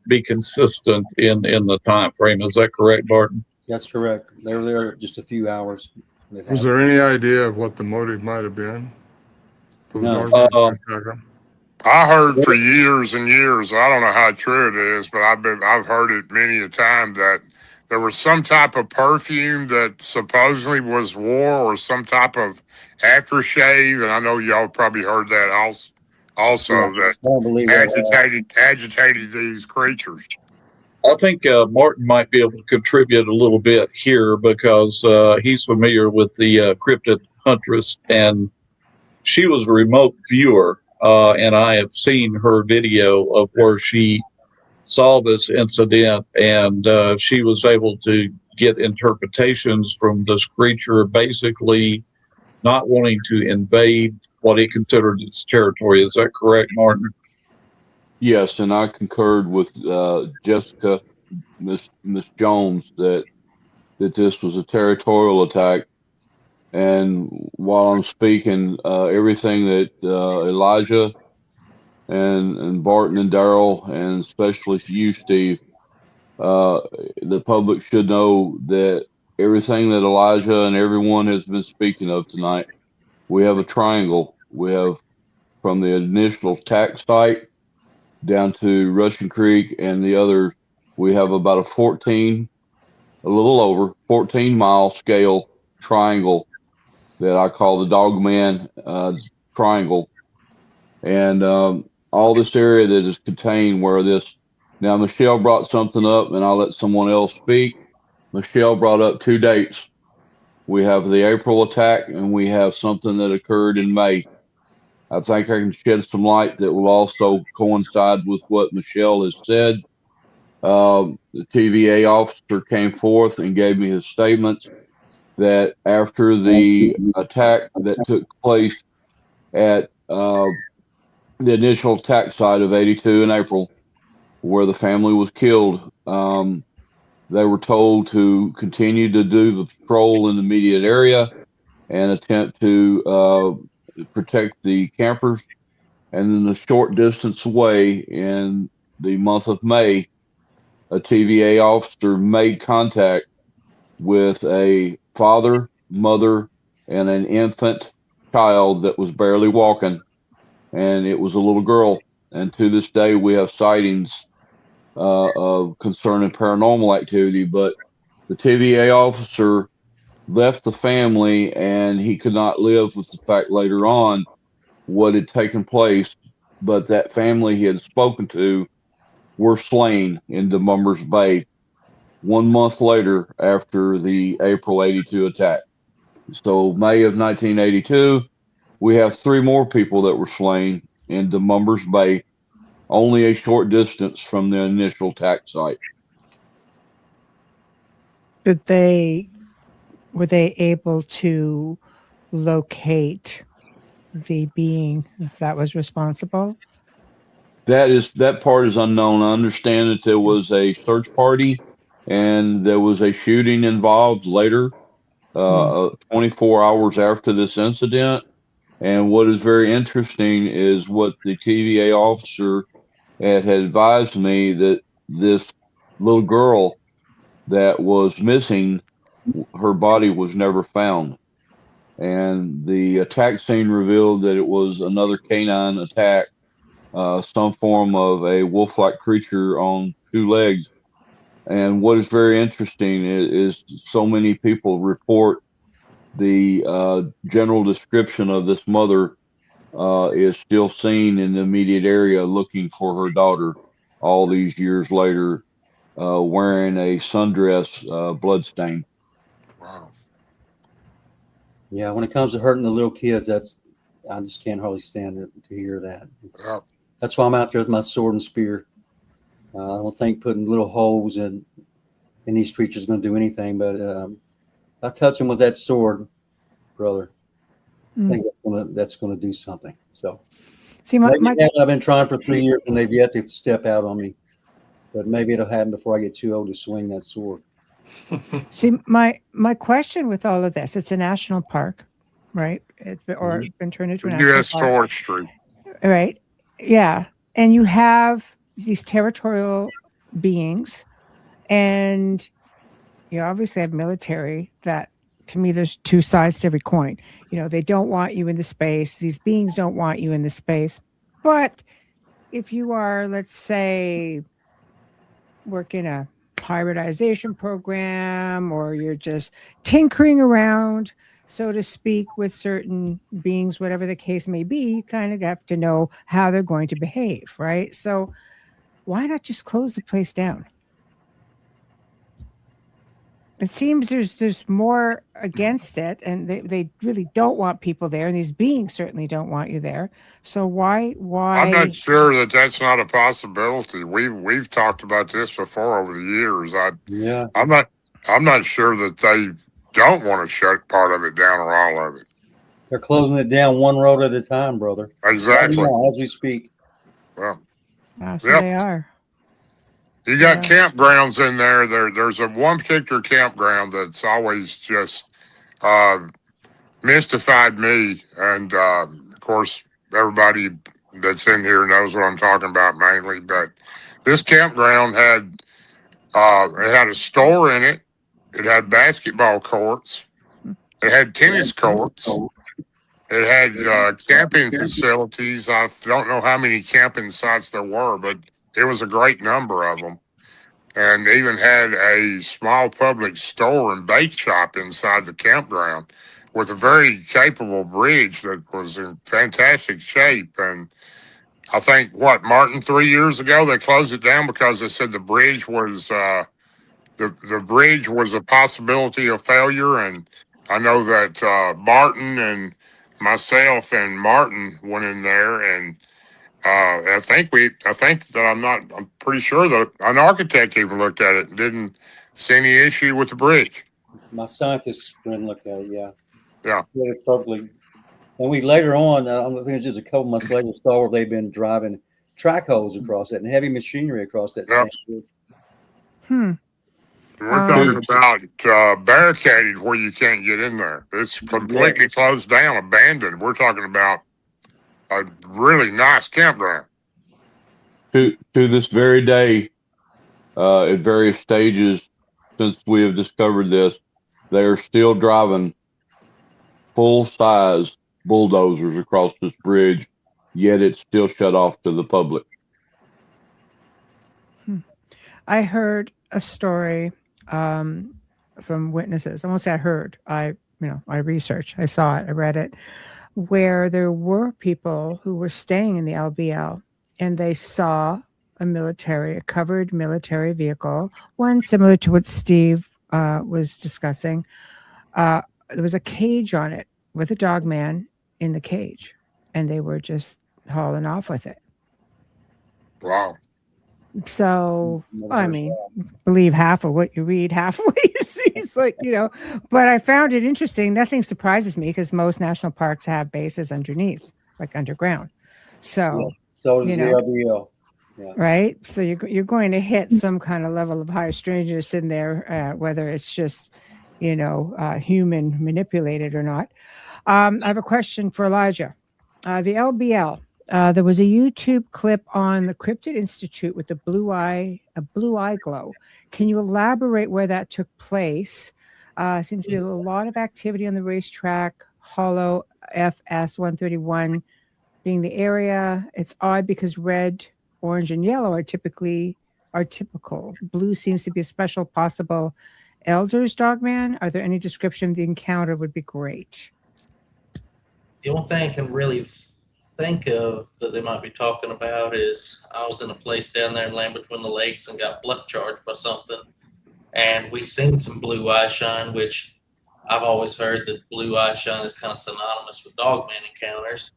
be consistent in the time frame. Is that correct, Barton? That's correct. They were there just a few hours. Was there any idea of what the motive might have been? For the No. government to attack them? I heard for years and years, I don't know how true it is, but I've heard it many a time, that there was some type of perfume that supposedly was war, or some type of aftershave, and I know y'all probably heard that also Yeah, that I don't believe that. agitated these creatures. I think Martin might be able to contribute a little bit here, because he's familiar with the cryptid huntress, and she was a remote viewer, and I had seen her video of where she saw this incident, and she was able to get interpretations from this creature basically not wanting to invade what he considered its territory. Is that correct, Martin? Yes, and I concurred with Jessica, Miss Jones, that this was a territorial attack. And while I'm speaking, everything that Elijah and Barton and Darrell, and especially you, Steve, the public should know that everything that Elijah and everyone has been speaking of tonight, we have a triangle. We have from the initial attack site down to Russian Creek and the other, we have about a little over 14-mile scale triangle that I call the Dogman Triangle. And all this area that is contained where this, now Michelle brought something up, and I'll let someone else speak. Michelle brought up 2 dates. We have the April attack, and we have something that occurred in May. I think I can shed some light that will also coincide with what Michelle has said. The TVA officer came forth and gave me his statements that after the attack that took place at the initial attack site of 82 in April, where the family was killed, they were told to continue to do the patrol in the immediate area and attempt to protect the campers. And then a short distance away in the month of May, a TVA officer made contact with a father, mother, and an infant child that was barely walking, and it was a little girl. And to this day, we have sightings of concerning paranormal activity. But the TVA officer left the family, and he could not live with the fact later on what had taken place. But that family he had spoken to were slain in the Mummers Bay 1 month later after the April 82 attack. So May of 1982, we have 3 more people that were slain in the Mummers Bay, only a short distance from the initial attack site. Were they able to locate the being that was responsible? That part is unknown. I understand that there was a search party and there was a shooting involved later, 24 hours after this incident. And what is very interesting is what the TVA officer had advised me, that this little girl that was missing, her body was never found. And the attack scene revealed that it was another canine attack, some form of a wolf-like creature on 2 legs. And what is very interesting is so many people report the general description of this mother is still seen in the immediate area looking for her daughter all these years later, wearing a sundress bloodstain. Wow. Yeah, when it comes to hurting the little kids, I just can't hardly stand it to hear that. That's why I'm out there with my sword and spear. I don't think putting little holes in these creatures is going to do anything, but if I touch them with that sword, brother, I think that's going to do something. So, see, I've been trying for 3 years and they've yet to step out on me. But maybe it'll happen before I get too old to swing that sword. See, my question with all of this, it's a national park, right? It's been turned into a national U.S. park. Forestry. Right. Yeah. And you have these territorial beings, and you obviously have military that, to me, there's 2 sides to every coin. They don't want you in the space. These beings don't want you in the space. But if you are, let's say, working a hybridization program, or you're just tinkering around, so to speak, with certain beings, whatever the case may be, you kind of have to know how they're going to behave, right? So why not just close the place down? It seems there's more against it, and they really don't want people there, and these beings certainly don't want you there. So why? I'm not sure that that's not a possibility. We've talked about this before over the years. I'm not sure that they don't want to shut part of it down or all of it. They're closing it down one road at a time, brother. Exactly. Right now, as we speak. Well, they are. You got campgrounds in there. There's one particular campground that's always just mystified me, and of course, everybody that's in here knows what I'm talking about mainly. But this campground had a store in it. It had basketball courts. It had tennis courts. It had camping facilities. I don't know how many camping sites there were, but it was a great number of them. And even had a small public store and bake shop inside the campground with a very capable bridge that was in fantastic shape. And I think, Martin, 3 years ago, they closed it down because they said the bridge was the bridge was a possibility of failure. And I know that Barton and myself and Martin went in there, and I'm pretty sure that an architect even looked at it and didn't see any issue with the bridge. My scientist friend looked at it, yeah. Yeah. Probably. And we later on, I think it was just a couple months later, saw where they've been driving track holes across it and heavy machinery across that same route. We're talking about barricaded where you can't get in there. It's completely closed down, abandoned. We're talking about a really nice campground. To this very day, at various stages since we have discovered this, they are still driving full-size bulldozers across this bridge, yet it's still shut off to the public. I heard a story from witnesses. I won't say I heard. I researched. I saw it. I read it, where there were people who were staying in the LBL and they saw a covered military vehicle, one similar to what Steve was discussing. There was a cage on it with a dog man in the cage, and they were just hauling off with it. Wow. So, I mean, believe half of what you read, half of what you see. It's like, but I found it interesting. Nothing surprises me because most national parks have bases underneath, like underground. So, so does the LBL. Yeah. Right. So you're going to hit some kind of level of high strangeness in there, whether it's just, human manipulated or not. I have a question for Elijah. The LBL. There was a YouTube clip on the Cryptid Institute with a blue eye glow. Can you elaborate where that took place? Seems to be a lot of activity on the racetrack. Hollow FS 131 being the area. It's odd because red, orange, and yellow are typical. Blue seems to be a special possible elders dogman. Are there any description of the encounter? Would be great. The only thing I can really think of that they might be talking about is I was in a place down there in Land Between the Lakes and got bluff charged by something, and we seen some blue eye shine, which I've always heard that blue eye shine is kind of synonymous with dogman encounters.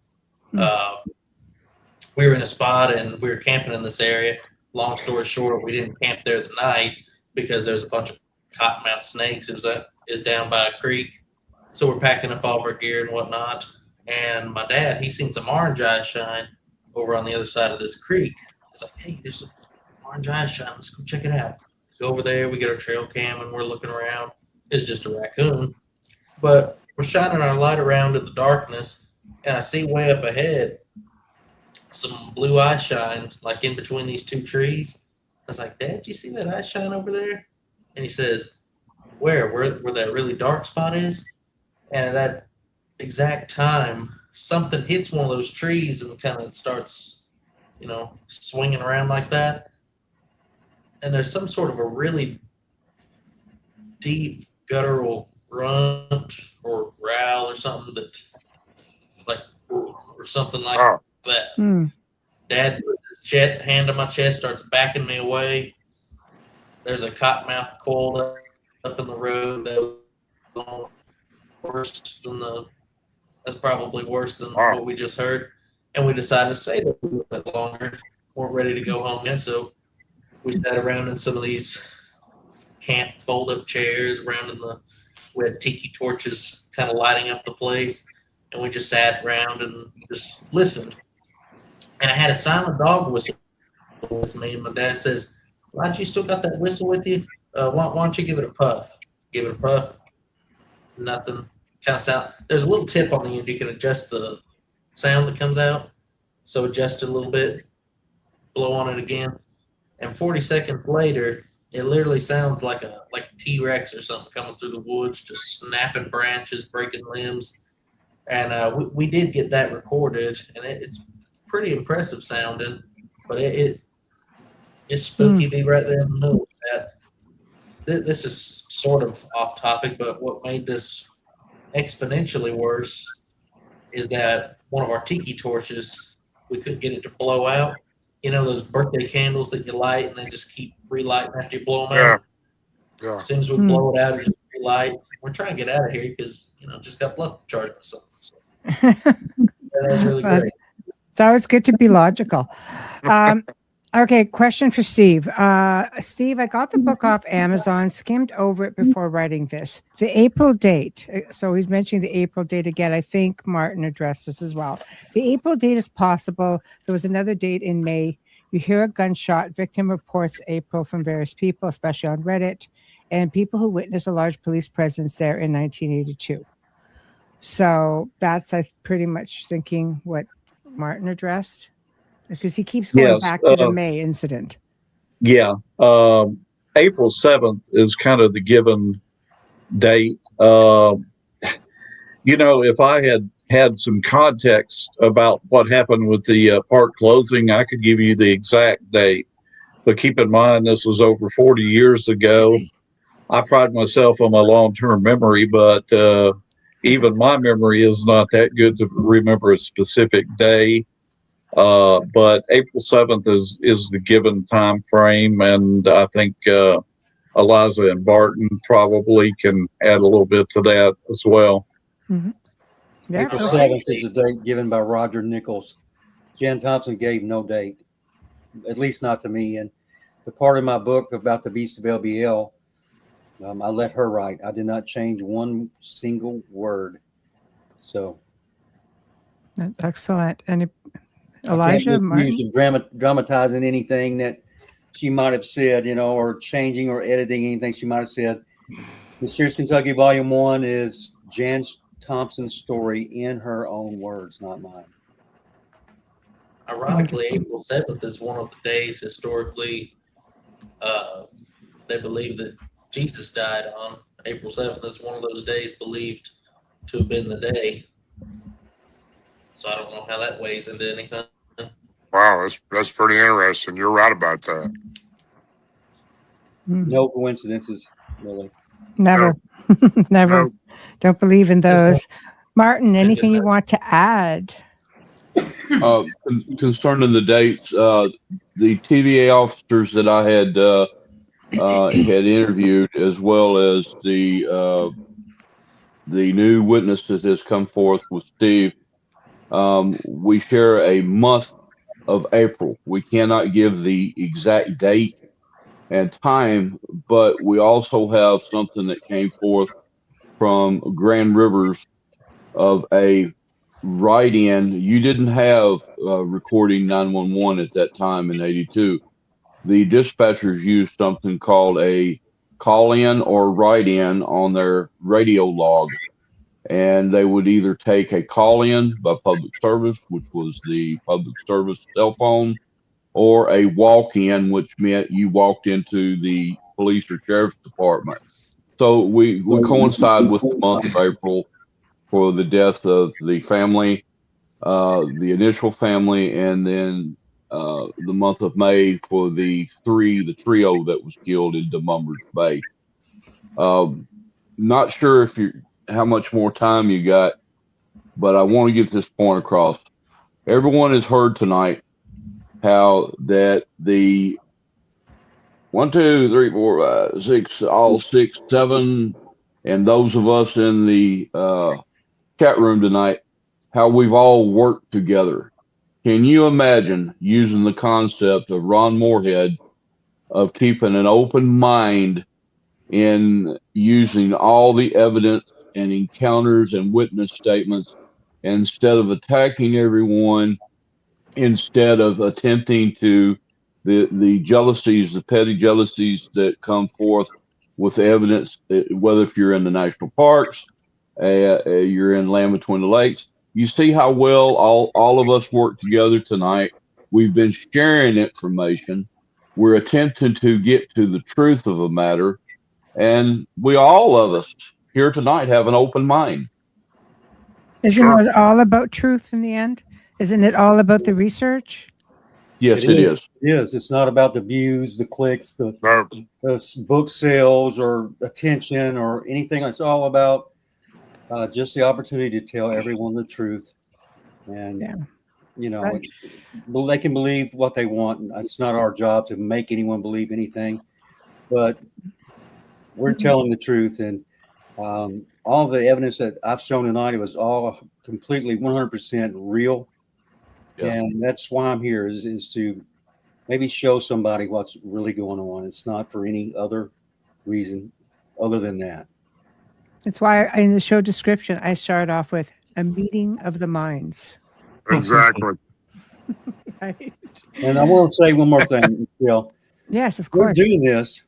We were in a spot and we were camping in this area. Long story short, we didn't camp there the night because there's a bunch of cottonmouth snakes. It was down by a creek, so we're packing up all of our gear and whatnot. And my dad, he seen some orange eye shine over on the other side of this creek. He's like, hey, there's some orange eye shine. Let's go check it out. Go over there. We get our trail cam and we're looking around. It's just a raccoon. But we're shining our light around in the darkness, and I see way up ahead some blue eye shine, like in between these two trees. I was like, Dad, do you see that eye shine over there? And he says, where that really dark spot is? And at that exact time, something hits one of those trees and kind of starts, swinging around like that. And there's some sort of a really deep guttural grunt or growl or something or something like that. Dad put his hand on my chest, starts backing me away. There's a cottonmouth coiled up in the road that was worse than that's probably worse than what we just heard. And we decided to stay there a little bit longer. Weren't ready to go home yet, so we sat around in some of these camp fold-up chairs we had tiki torches kind of lighting up the place, and we just sat around and just listened. And I had a silent dog whistle with me, and my dad says, "Elijah, you still got that whistle with you? Why don't you give it a puff?" Give it a puff. Nothing. Kind of sound. There's a little tip on the end. You can adjust the sound that comes out. So adjust it a little bit. Blow on it again. And 40 seconds later, it literally sounds like a T-Rex or something coming through the woods, just snapping branches, breaking limbs. And we did get that recorded, and it's pretty impressive sounding, but it's spooky. Be right there in the middle of that. This is sort of off topic, but what made this exponentially worse is that one of our tiki torches, we couldn't get it to blow out. Those birthday candles that you light and they just keep relighting after you blow them out. Yeah. As soon as we blow it out, you just relight. We're trying to get out of here because just got bluff charged or something. So, that was really great. It's always good to be logical. Okay, question for Steve. Steve, I got the book off Amazon, skimmed over it before writing this. The April date. So he's mentioning the April date again. I think Martin addressed this as well. The April date is possible. There was another date in May. You hear a gunshot. Victim reports April from various people, especially on Reddit, and people who witnessed a large police presence there in 1982. So that's, I pretty much thinking what Martin addressed. Because he keeps going back to the May incident. Yeah. April 7th is kind of the given date. If I had had some context about what happened with the park closing, I could give you the exact date. But keep in mind, this was over 40 years ago. I pride myself on my long-term memory, but even my memory is not that good to remember a specific day. But April 7th is the given time frame, and I think Eliza and Barton probably can add a little bit to that as well. Mm-hmm. Yeah, April 7th is the date given by Roger Nichols. Jan Thompson gave no date, at least not to me. And the part of my book about the beast of LBL, I let her write. I did not change one single word. So excellent. And Elijah, Martin? Dramatizing anything that she might have said, or changing or editing anything she might have said. Mysterious Kentucky Volume 1 is Jan Thompson's story in her own words, not mine. Ironically, April 7th is one of the days historically they believe that Jesus died on. April 7th is one of those days believed to have been the day. So I don't know how that weighs into anything. Wow, that's pretty interesting. You're right about that. No coincidences, really. Never. Never. No. Don't believe in those. Martin, anything you want to add? Concerning the dates, the TVA officers that I had interviewed, as well as the new witness that has come forth with Steve, we share a month of April. We cannot give the exact date and time, but we also have something that came forth from Grand Rivers of a write-in. You didn't have recording 911 at that time in 82. The dispatchers used something called a call-in or write-in on their radio log. And they would either take a call-in by public service, which was the public service cell phone, or a walk-in, which meant you walked into the police or sheriff's department. So we coincide with the month of April for the death of the family, the initial family, and then the month of May for the trio that was killed in Demummers Bay. Not sure how much more time you got, but I want to get this point across. Everyone has heard tonight how that the 1, 2, 3, 4, 5, 6, all 6, 7, and those of us in the chat room tonight, how we've all worked together. Can you imagine using the concept of Ron Morehead of keeping an open mind in using all the evidence and encounters and witness statements instead of attacking everyone, instead of attempting to the jealousies, the petty jealousies that come forth with evidence, whether if you're in the national parks, you're in Land Between the Lakes. You see how well all of us work together tonight. We've been sharing information. We're attempting to get to the truth of a matter. And all of us here tonight have an open mind. Isn't it all about truth in the end? Isn't it all about the research? Yes, it is. It is. It's not about the views, the clicks, the book sales or attention or anything. It's all about just the opportunity to tell everyone the truth. And, they can believe what they want. It's not our job to make anyone believe anything. But we're telling the truth. And all the evidence that I've shown tonight, it was all completely 100% real. Yeah. And that's why I'm here is to maybe show somebody what's really going on. It's not for any other reason other than that. That's why in the show description, I started off with a meeting of the minds. Exactly. Right. And I want to say one more thing, Phil. Yes, of course. We're doing this.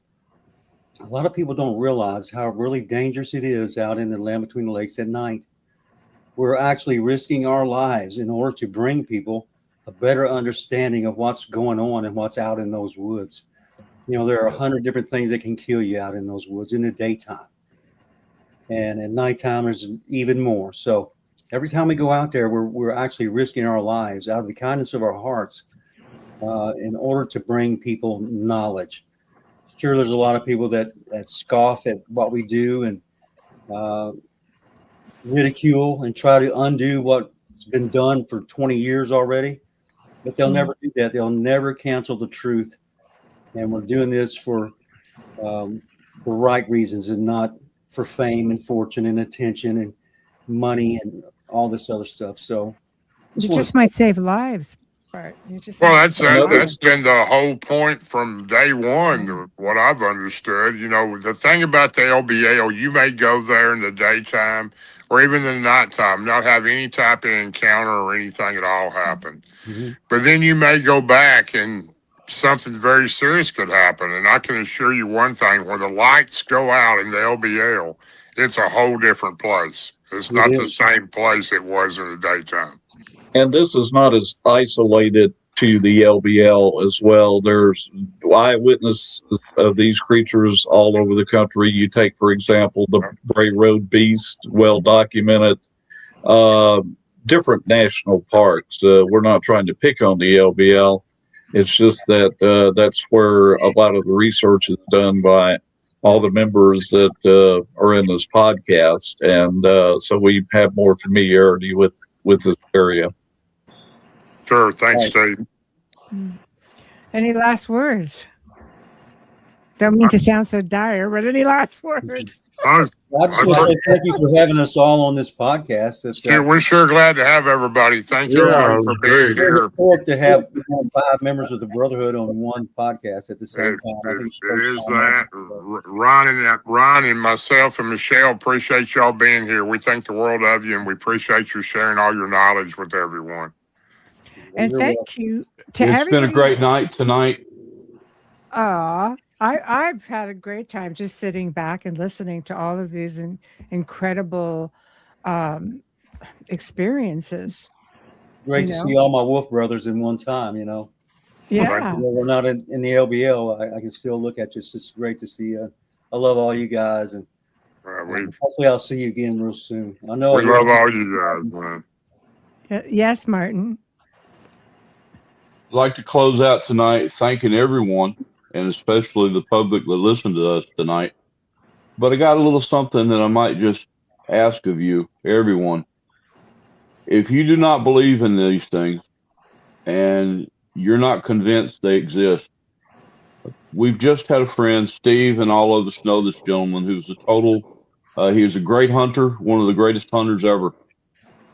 A lot of people don't realize how really dangerous it is out in the Land Between the Lakes at night. We're actually risking our lives in order to bring people a better understanding of what's going on and what's out in those woods. There are 100 different things that can kill you out in those woods in the daytime. And at nighttime, there's even more. So every time we go out there, we're actually risking our lives out of the kindness of our hearts in order to bring people knowledge. Sure, there's a lot of people that scoff at what we do and ridicule and try to undo what's been done for 20 years already, but they'll never do that. They'll never cancel the truth. And we're doing this for the right reasons and not for fame and fortune and attention and money and all this other stuff. So You just might save lives. You just Well, might that's save lives. that's been the whole point from day one. What I've understood, you know, the thing about the LBL, you may go there in the daytime or even in the nighttime, not have any type of encounter or anything at all happen. Mm-hmm. But then you may go back and something very serious could happen. And I can assure you one thing: when the lights go out in the LBL, it's a whole different place. It's not the same place it was in the daytime. And this is not as isolated to the LBL as well. There's eyewitness of these creatures all over the country. You take, for example, the Bray Road Beast, well documented. Different national parks. We're not trying to pick on the LBL. It's just that that's where a lot of the research is done by all the members that are in this podcast, and so we have more familiarity with this area. Sure. Thanks, Steve. Any last words? Don't mean to sound so dire, but any last words? I just want to say thank you for having us all on this podcast. We're sure glad to have everybody. Thank you everybody for being here. It's important to have 5 members of the Brotherhood on one podcast at the same time. It is that. Ron and myself and Michelle appreciate y'all being here. We think the world of you, and we appreciate you sharing all your knowledge with everyone. And thank you to everybody. It's been a great night tonight. I've had a great time just sitting back and listening to all of these incredible experiences. Great to see all my wolf brothers in one time, you know. Yeah. We're not in the LBL. I can still look at you. It's just great to see you. I love all you guys. And hopefully I'll see you again real soon. I know. We love all you guys, man. Yes, Martin. I'd like to close out tonight thanking everyone, and especially the public that listened to us tonight. But I got a little something that I might just ask of you, everyone. If you do not believe in these things and you're not convinced they exist, we've just had a friend, Steve, and all of us know this gentleman who's he was a great hunter, one of the greatest hunters ever.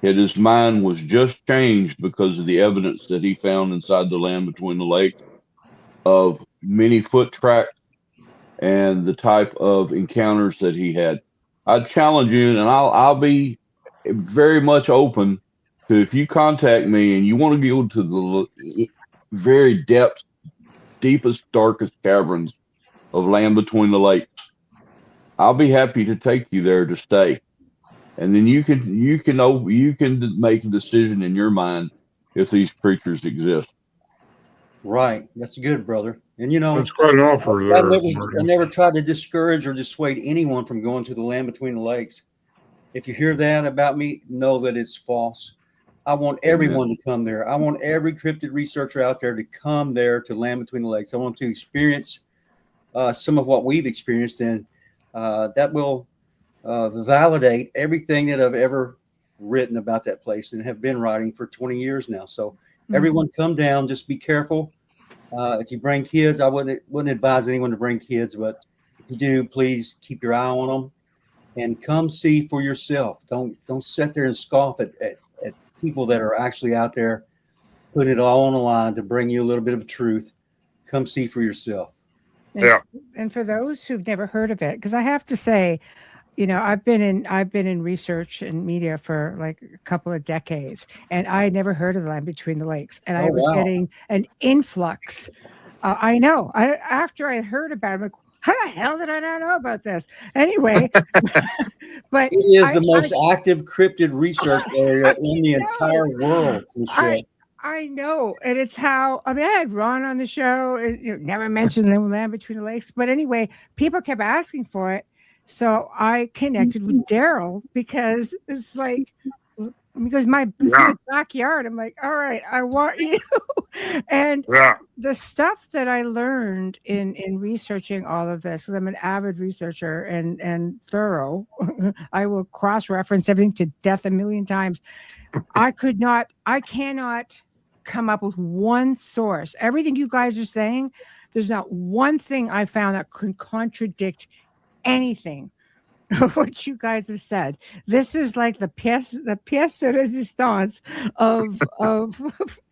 Yet his mind was just changed because of the evidence that he found inside the land between the lakes of many foot tracks and the type of encounters that he had. I challenge you, and I'll be very much open to, if you contact me and you want to go to the very depths, deepest, darkest caverns of land between the lakes, I'll be happy to take you there to stay. And then you can make a decision in your mind if these creatures exist. Right. That's good, brother. And you know, that's quite an offer there. I never tried to discourage or dissuade anyone from going to the land between the lakes. If you hear that about me, know that it's false. I want everyone to come there. I want every cryptid researcher out there to come there to land between the lakes. I want to experience some of what we've experienced, and that will validate everything that I've ever written about that place and have been writing for 20 years now. So everyone come down, just be careful. If you bring kids, I wouldn't advise anyone to bring kids, but if you do, please keep your eye on them and come see for yourself. Don't sit there and scoff at people that are actually out there putting it all on the line to bring you a little bit of truth. Come see for yourself. And for those who've never heard of it, because I have to say, you know, I've been in research and media for like a couple of decades, and I had never heard of the land between the lakes, and I was getting an influx. I know. After I heard about it, I'm like, how the hell did I not know about this? Anyway, but it is the most active cryptid research area in the entire world. I know, and it's how I had Ron on the show. And, never mentioned the land between the lakes, but anyway, people kept asking for it. So I connected with Darrell because it's like, because my backyard. I'm like, all right, I want you. And the stuff that I learned in researching all of this, because I'm an avid researcher and thorough, I will cross-reference everything to death a million times. I cannot come up with one source. Everything you guys are saying, there's not one thing I found that could contradict anything of what you guys have said. This is like the pièce de résistance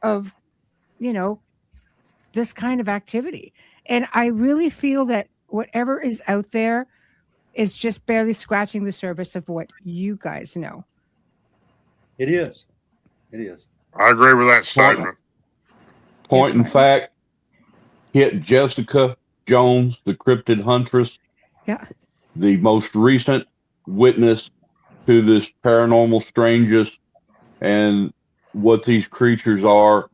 of this kind of activity. And I really feel that whatever is out there is just barely scratching the surface of what you guys know. It is. It is. I agree with that statement. Point in fact, hit Jessica Jones, the cryptid huntress. Yeah. The most recent witness to this paranormal strangeness and what these creatures are.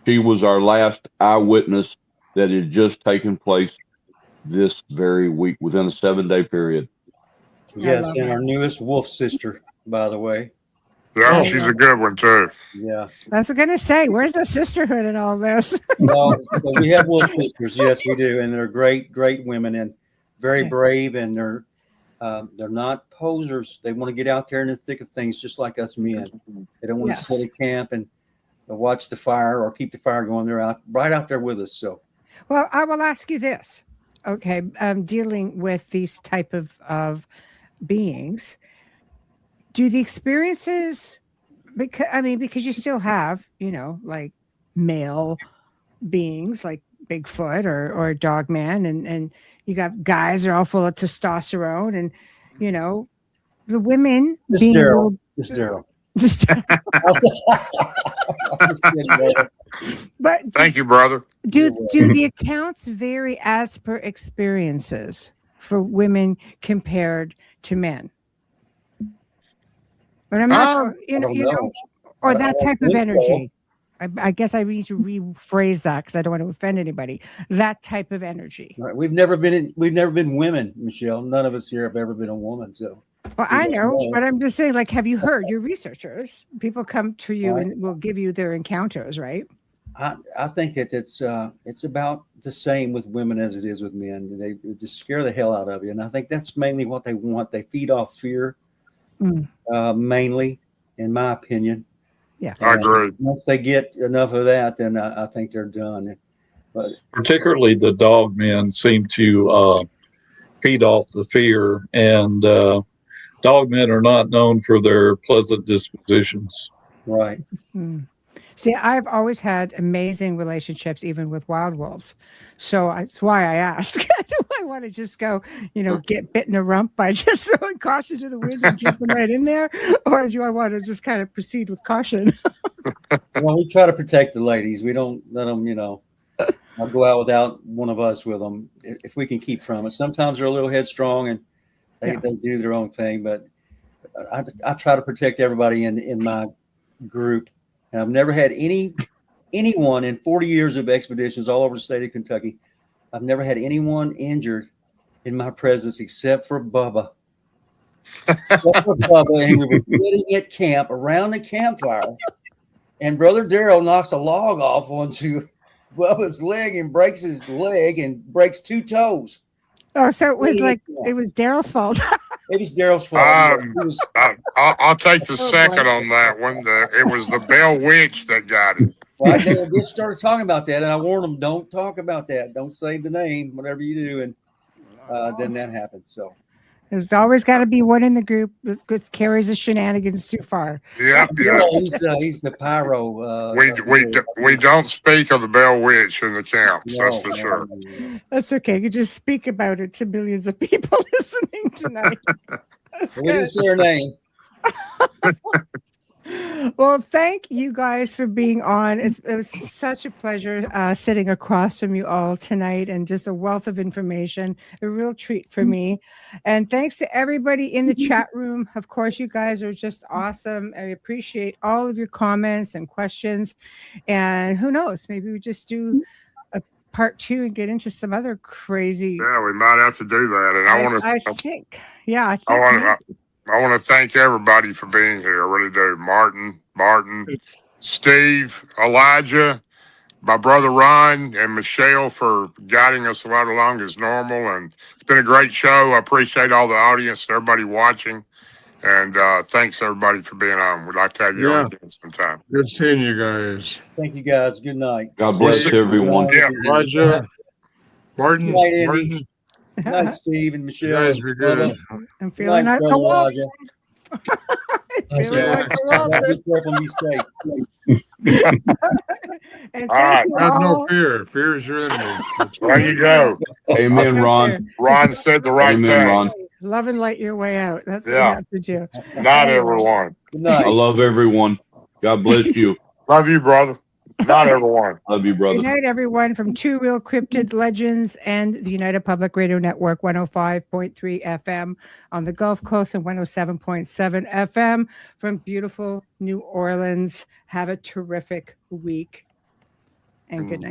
She was our last eyewitness that had just taken place this very week within a 7-day period. Yes, and our newest wolf sister, by the way. Yeah, she's a good one too. Yeah. I was going to say, where's the sisterhood in all this? Well, we have wolf sisters. Yes, we do. And they're great, great women and very brave. And they're not posers. They want to get out there in the thick of things just like us men. They don't want to sit at camp and watch the fire or keep the fire going. They're right out there with us. So, well, I will ask you this. Okay. Dealing with these type of beings, do the experiences, because you still have, like male beings like Bigfoot or Dogman, and you got guys that are all full of testosterone, and the women being Darrell. But thank you, brother. Do the accounts vary as per experiences for women compared to men? But I'm not, or that type of energy. I guess I need to rephrase that because I don't want to offend anybody. That type of energy. Right. We've never been women, Michelle. None of us here have ever been a woman. So, well, I know, but I'm just saying, like, have you heard? Your researchers, people come to you and will give you their encounters, right? I think that it's about the same with women as it is with men. They just scare the hell out of you, and I think that's mainly what they want. They feed off fear, mainly, in my opinion. Yeah, I agree. Once they get enough of that, then I think they're done. But particularly the dog men seem to feed off the fear, and dog men are not known for their pleasant dispositions. Right. See, I've always had amazing relationships, even with wild wolves. So that's why I ask. Do I want to just go, get bit in the rump by just throwing caution to the wind and jumping right in there? Or do I want to just kind of proceed with caution? Well, we try to protect the ladies. We don't let them, I'll go out without one of us with them if we can keep from it. Sometimes they're a little headstrong and they do their own thing, but I try to protect everybody in my group. And I've never had anyone in 40 years of expeditions all over the state of Kentucky. I've never had anyone injured in my presence except for Bubba. And we were sitting at camp around the campfire, and Brother Darrell knocks a log off onto Bubba's leg and breaks his leg and breaks 2 toes. Oh, so it was it was Darrell's fault. It was Darrell's fault. I'll take the second on that one. It was the Bell Witch that got it. Well, they just started talking about that, and I warned them, don't talk about that. Don't say the name, whatever you do. And then that happened. So there's always got to be one in the group that carries the shenanigans too far. Yeah. He's the pyro. We don't speak of the Bell Witch in the camps. That's for sure. That's okay. You just speak about it to millions of people listening tonight. We didn't say her name. Well, thank you guys for being on. It was such a pleasure sitting across from you all tonight, and just a wealth of information. A real treat for me. And thanks to everybody in the chat room. Of course, you guys are just awesome. I appreciate all of your comments and questions. And who knows, maybe we just do a part 2 and get into some other crazy. Yeah, we might have to do that. And I think. I want to thank everybody for being here. I really do. Martin, Barton, Steve, Elijah, my brother Ron, and Michelle for guiding us a lot along as normal. And it's been a great show. I appreciate all the audience, everybody watching. And thanks, everybody, for being on. We'd like to have you on again sometime. Good seeing you guys. Thank you, guys. Good night. God bless everyone. Yeah. Elijah, Barton, Good night, Andy. Martin, Good night, Steve and you Michelle. guys be good. I'm Good feeling night, like brother a wolf. Elijah. Feeling like a wolf. Have yourself a mistake. And All right. thank you Have no all. fear. Fear is your enemy. There you go. Amen, Ron. Ron said the right Amen, thing. Ron. Love and light your way out. That's what Yeah. you have to do. Not Anyway. everyone. Good I night. love everyone. God bless you. Love you, brother. Not everyone. Love you, brother. Good night, everyone, from Two Real Cryptid Legends and the United Public Radio Network, 105.3 FM on the Gulf Coast and 107.7 FM from beautiful New Orleans. Have a terrific week and good night.